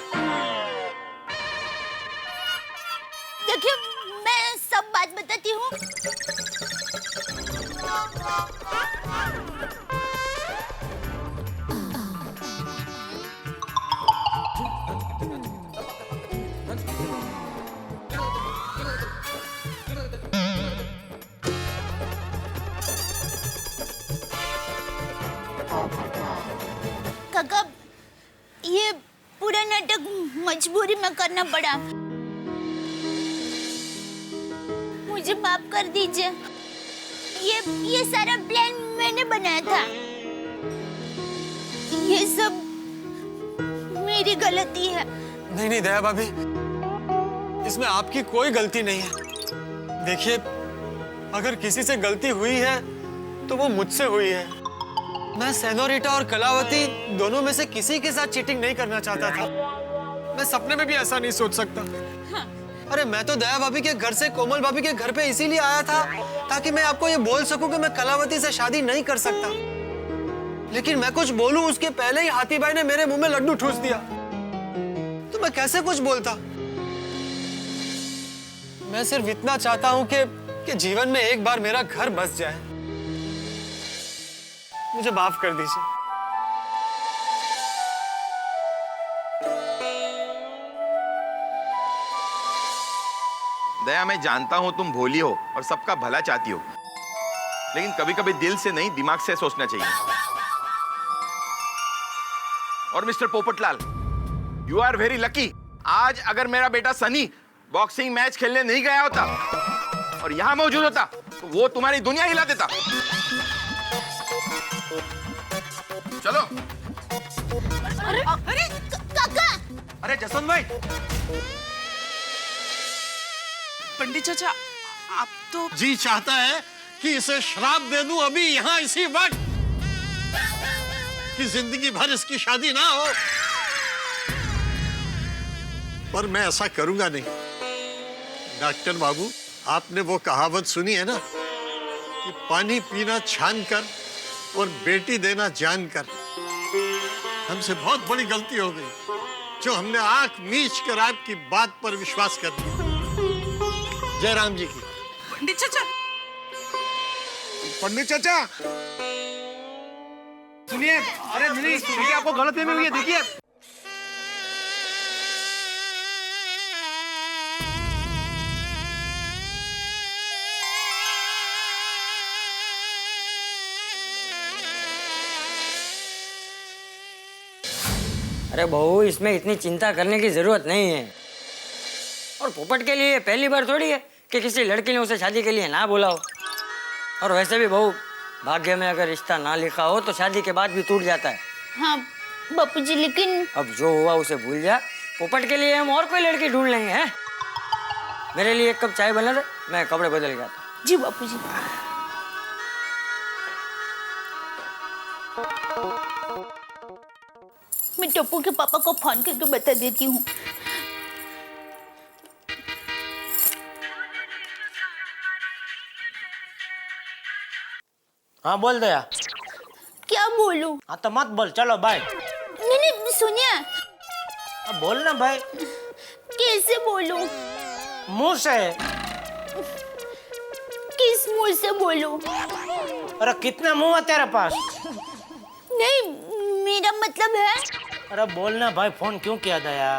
Speaker 5: देखिए, मैं सब बात बताती हूँ। काका, ये पूरा नाटक मजबूरी में करना पड़ा। मुझे माफ कर दीजिए। ये सारा प्लान मैंने बनाया था। ये सब मेरी गलती है।
Speaker 3: नहीं दया भाभी, इसमें आपकी कोई गलती नहीं है। देखिए, अगर किसी से गलती हुई है तो वो मुझसे हुई है। मैं सेनोरिटा और कलावती दोनों में से किसी के साथ चीटिंग नहीं करना चाहता था। मैं सपने में भी ऐसा नहीं सोच सकता। अरे मैं तो दया भाभी के घर से कोमल भाभी के घर पे इसीलिए आया था ताकि मैं आपको ये बोल सकूं कि मैं कलावती से शादी नहीं कर सकता। लेकिन मैं कुछ बोलूं उसके पहले ही हाथी भाई ने मेरे मुंह में लड्डू ठूस दिया। तो मैं कैसे कुछ बोलता? मैं सिर्फ इतना चाहता हूं कि जीवन में एक बार मेरा घर बस जाए। मुझे माफ कर दीजिए।
Speaker 10: दया, मैं जानता हूं तुम भोली हो और सबका भला चाहती हो, लेकिन कभी कभी दिल से नहीं दिमाग से सोचना चाहिए। और mister Popatlal, you are very lucky. आज अगर मेरा बेटा सनी बॉक्सिंग मैच खेलने नहीं गया होता और यहां मौजूद होता तो वो तुम्हारी दुनिया हिला देता। चलो।
Speaker 5: अरे काका!
Speaker 13: अरे जसवंत भाई!
Speaker 4: पंडित चाचा, आप तो
Speaker 14: जी चाहता है कि इसे श्राप दे दूं अभी यहाँ इसी वक्त। कि जिंदगी भर इसकी शादी ना हो, पर मैं ऐसा करूंगा नहीं। डॉक्टर बाबू, आपने वो कहावत सुनी है ना कि पानी पीना छान कर और बेटी देना जान कर। हमसे बहुत बड़ी गलती हो गई जो हमने आंख मीच कर आपकी बात पर विश्वास कर दिया। जयराम जी की।
Speaker 4: पंडित चाचा,
Speaker 6: पंडित चाचा
Speaker 13: सुनिए, अरे नहीं, देखिए आपको गलतफहमी हुई है, देखिए।
Speaker 17: अरे बहू, इसमें इतनी चिंता करने की जरूरत नहीं है। और पोपट के लिए पहली बार थोड़ी है कि किसी लड़की ने उसे शादी के लिए ना बोला हो। और वैसे भी बहू, भाग्य में अगर रिश्ता ना लिखा हो तो शादी के बाद भी टूट जाता है।
Speaker 5: हाँ बापूजी, लेकिन
Speaker 17: अब जो हुआ उसे भूल जा। पोपट के लिए हम और कोई लड़की ढूंढ लेंगे, हैं? मेरे लिए एक कप चाय बना दे, मैं कपड़े बदल के आता हूं।
Speaker 5: जी बापूजी। मैं टप्पू के पापा को फोन करके बता देती हूँ।
Speaker 1: हाँ बोल दया।
Speaker 5: क्या बोलूं?
Speaker 1: हाँ तो मत बोल, चलो बाय।
Speaker 5: नहीं नहीं, सुनिए।
Speaker 1: अब बोल ना भाई।
Speaker 5: कैसे बोलूं?
Speaker 1: मुंह से।
Speaker 5: किस मुंह से बोलूं?
Speaker 1: अरे कितना मुंह है तेरे पास?
Speaker 5: नहीं, मेरा मतलब है।
Speaker 1: अरे बोलना भाई, फोन क्यों किया दया?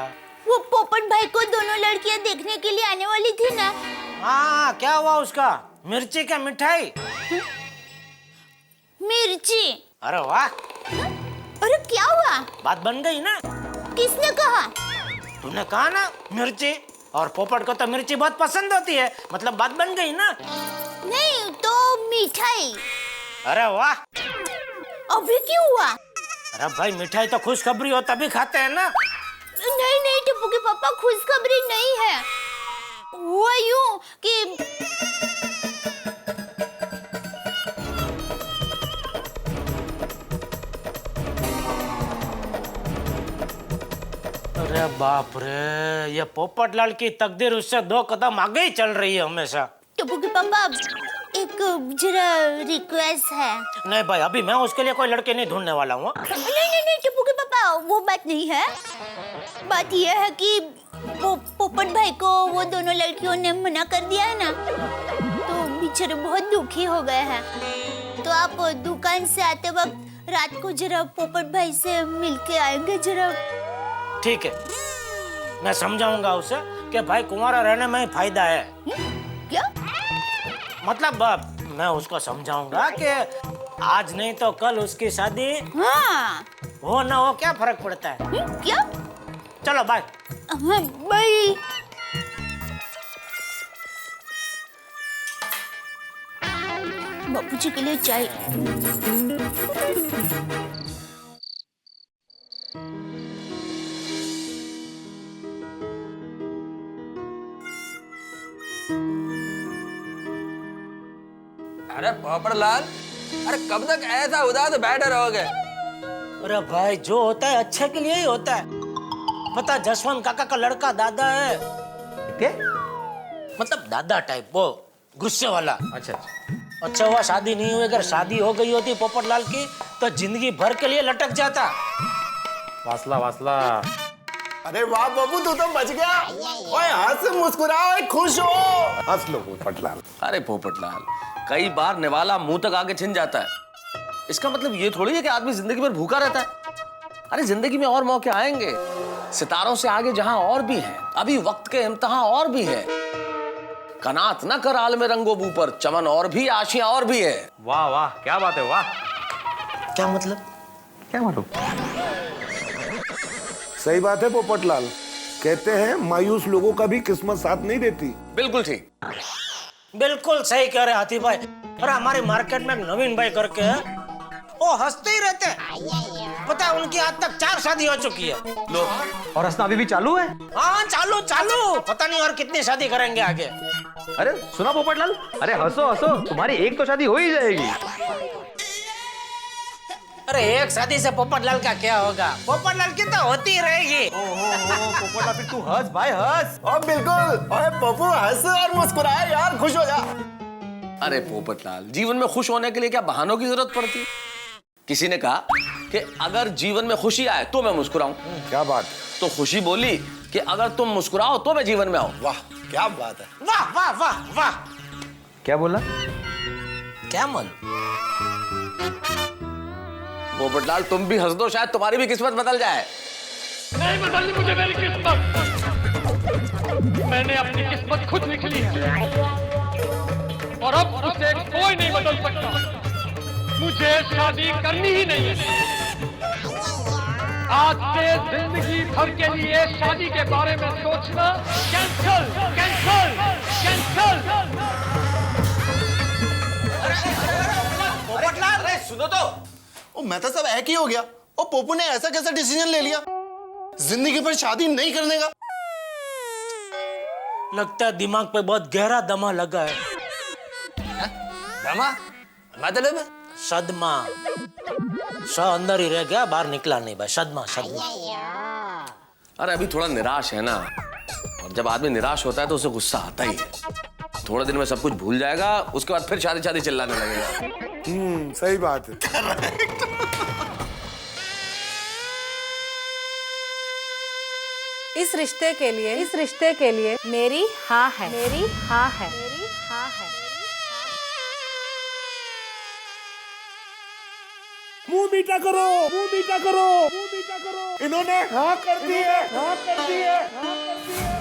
Speaker 5: वो पोपट भाई को दोनों लड़कियां देखने के लिए आने वाली थी ना।
Speaker 1: हाँ, क्या हुआ उसका? मिर्ची क्या मिठाई?
Speaker 5: मिर्ची।
Speaker 1: अरे वाह।
Speaker 5: अरे क्या हुआ?
Speaker 1: बात बन गई ना?
Speaker 5: किसने कहा?
Speaker 1: तूने कहा ना मिर्ची, और पोपट को तो मिर्ची बहुत पसंद होती है, मतलब बात बन गई ना?
Speaker 5: नहीं तो मिठाई।
Speaker 1: अरे वाह।
Speaker 5: अभी क्यों हुआ?
Speaker 1: अरे भाई, मिठाई तो खुशखबरी हो तभी खाते हैं ना।
Speaker 5: नहीं नहीं टिप्पू के पापा, खुशखबरी नहीं है। हुआ यूं कि
Speaker 1: अरे बाप रे, ये पोपटलाल की तकदीर उससे 2 कदम आगे ही चल रही है हमेशा।
Speaker 5: टिप्पू के पापा, एक जरा रिक्वेस्ट है।
Speaker 1: नहीं भाई, अभी मैं उसके लिए कोई लड़के नहीं ढूंढने वाला हूँ।
Speaker 5: नहीं नहीं नहीं टिप्पू के पापा, वो बात नहीं है। बात यह है कि वो पोपट भाई को वो दोनों लड़कियों ने मना कर दिया है ना, तो बेचारे बहुत दुखी हो गए हैं। तो आप दुकान से आते वक्त रात को जरा पोपट भाई से मिलके आएंगे जरा?
Speaker 1: ठीक है, मैं समझाऊंगा उसे कि भाई कुंवारा रहने में ही फायदा है।
Speaker 5: क्या
Speaker 1: मतलब मैं उसको समझाऊंगा कि आज नहीं तो कल उसकी शादी
Speaker 5: हाँ
Speaker 1: हो ना हो, क्या फर्क पड़ता है?
Speaker 5: क्या?
Speaker 1: चलो बाय।
Speaker 5: हाँ बाय। बापूजी के लिए चाय।
Speaker 8: अरे पोपटलाल, अरे कब तक ऐसा उदास बैठे रहोगे?
Speaker 1: अरे भाई, जो होता है अच्छे के लिए ही होता है। पता, जसवंत काका का लड़का दादा है।
Speaker 13: क्या?
Speaker 1: मतलब दादा टाइप, वो गुस्से वाला।
Speaker 13: अच्छा।
Speaker 1: अच्छा हुआ शादी नहीं हुई, अगर शादी हो गई होती पोपटलाल की तो जिंदगी भर के लिए लटक जाता।
Speaker 13: वासला वासला।
Speaker 18: अरे वाह बाबू, तू तो बच गया। ओए हंस, मुस्कुराओ, खुश हो।
Speaker 6: हंस लो पोपटलाल।
Speaker 8: अरे पोपटलाल, कई बार निवाला मुंह तक आके छिन जाता है। इसका मतलब ये थोड़ी है कि आदमी जिंदगी भर भूखा रहता है। अरे जिंदगी में और मौके आएंगे, सितारों से आगे जहां और भी हैं, अभी वक्त के इम्तिहान और भी है। कनात न कर आल में रंगो ऊपर, चमन और भी, आशियां और भी है।
Speaker 13: वाह वाह, क्या बात है, वाह।
Speaker 1: क्या मतलब?
Speaker 13: क्या मालूम?
Speaker 6: सही बात है पोपटलाल, कहते हैं मायूस लोगों का भी किस्मत साथ नहीं देती।
Speaker 8: बिल्कुल ठीक,
Speaker 1: बिल्कुल सही कह रहे हाथी भाई। अरे हमारे मार्केट में एक नवीन भाई करके है, वो हंसते ही रहते हैं। पता है उनकी आज तक 4 शादी हो चुकी है।
Speaker 8: लो,
Speaker 13: और हंसना अभी भी चालू है?
Speaker 1: हाँ चालू चालू, पता नहीं और कितनी शादी करेंगे आगे।
Speaker 13: अरे सुना पोपटलाल, अरे हंसो हंसो, तुम्हारी एक तो शादी हो ही जाएगी।
Speaker 1: अरे एक शादी से पोपटलाल का क्या होगा? पोपटलाल की तो होती ही रहेगी।
Speaker 18: पोपटलाल फिर तू हंस भाई हंस। ओ बिल्कुल। ओए पप्पू हंस और मुस्कुराए यार, खुश हो जा।
Speaker 8: अरे पोपटलाल, जीवन में खुश होने के लिए क्या बहानों की जरूरत पड़ती? किसी ने कहा कि अगर जीवन में खुशी आए तो मैं मुस्कुराऊं।
Speaker 6: क्या बात?
Speaker 8: तो खुशी बोली कि अगर तुम मुस्कुराओ तो मैं जीवन में आऊं।
Speaker 18: वाह क्या बात है।
Speaker 1: वाह वाह वाह वाह।
Speaker 13: क्या बोला?
Speaker 1: क्या मालूम?
Speaker 8: पोपटलाल तुम भी हंस दो, शायद तुम्हारी भी किस्मत बदल जाए।
Speaker 19: नहीं बदलनी मुझे मेरी किस्मत। मैंने अपनी किस्मत खुद लिखी है और अब उसे कोई नहीं बदल सकता। मुझे शादी करनी ही नहीं है। आज से जिंदगी भर के लिए शादी के बारे में सोचना कैंसल कैंसल कैंसल।
Speaker 18: पोपटलाल रे सुनो तो। ओ मैं तो सब एक ही हो गया। ओ पोपू ने ऐसा कैसा डिसीजन ले लिया, जिंदगी भर शादी नहीं करने का?
Speaker 1: लगता है दिमाग पे बहुत गहरा दमा लगा है।
Speaker 8: दमा? मतलब?
Speaker 1: सदमा। अंदर ही रह गया, बाहर निकला नहीं भाई। सदमा सदमा।
Speaker 8: अरे अभी थोड़ा निराश है ना, और जब आदमी निराश होता है तो उसे गुस्सा आता ही है। थोड़े दिन में सब कुछ भूल जाएगा, उसके बाद फिर शादी शादी चिल्लाने लगेगा।
Speaker 6: सही बात है।
Speaker 11: इस रिश्ते के लिए मेरी हाँ है, मेरी हाँ है, मेरी हाँ है।
Speaker 6: मुंह मीठा करो, मुंह मीठा करो, मुंह मीठा करो। इन्होंने हाँ कर दी है, हाँ कर दी है, हाँ कर दी है।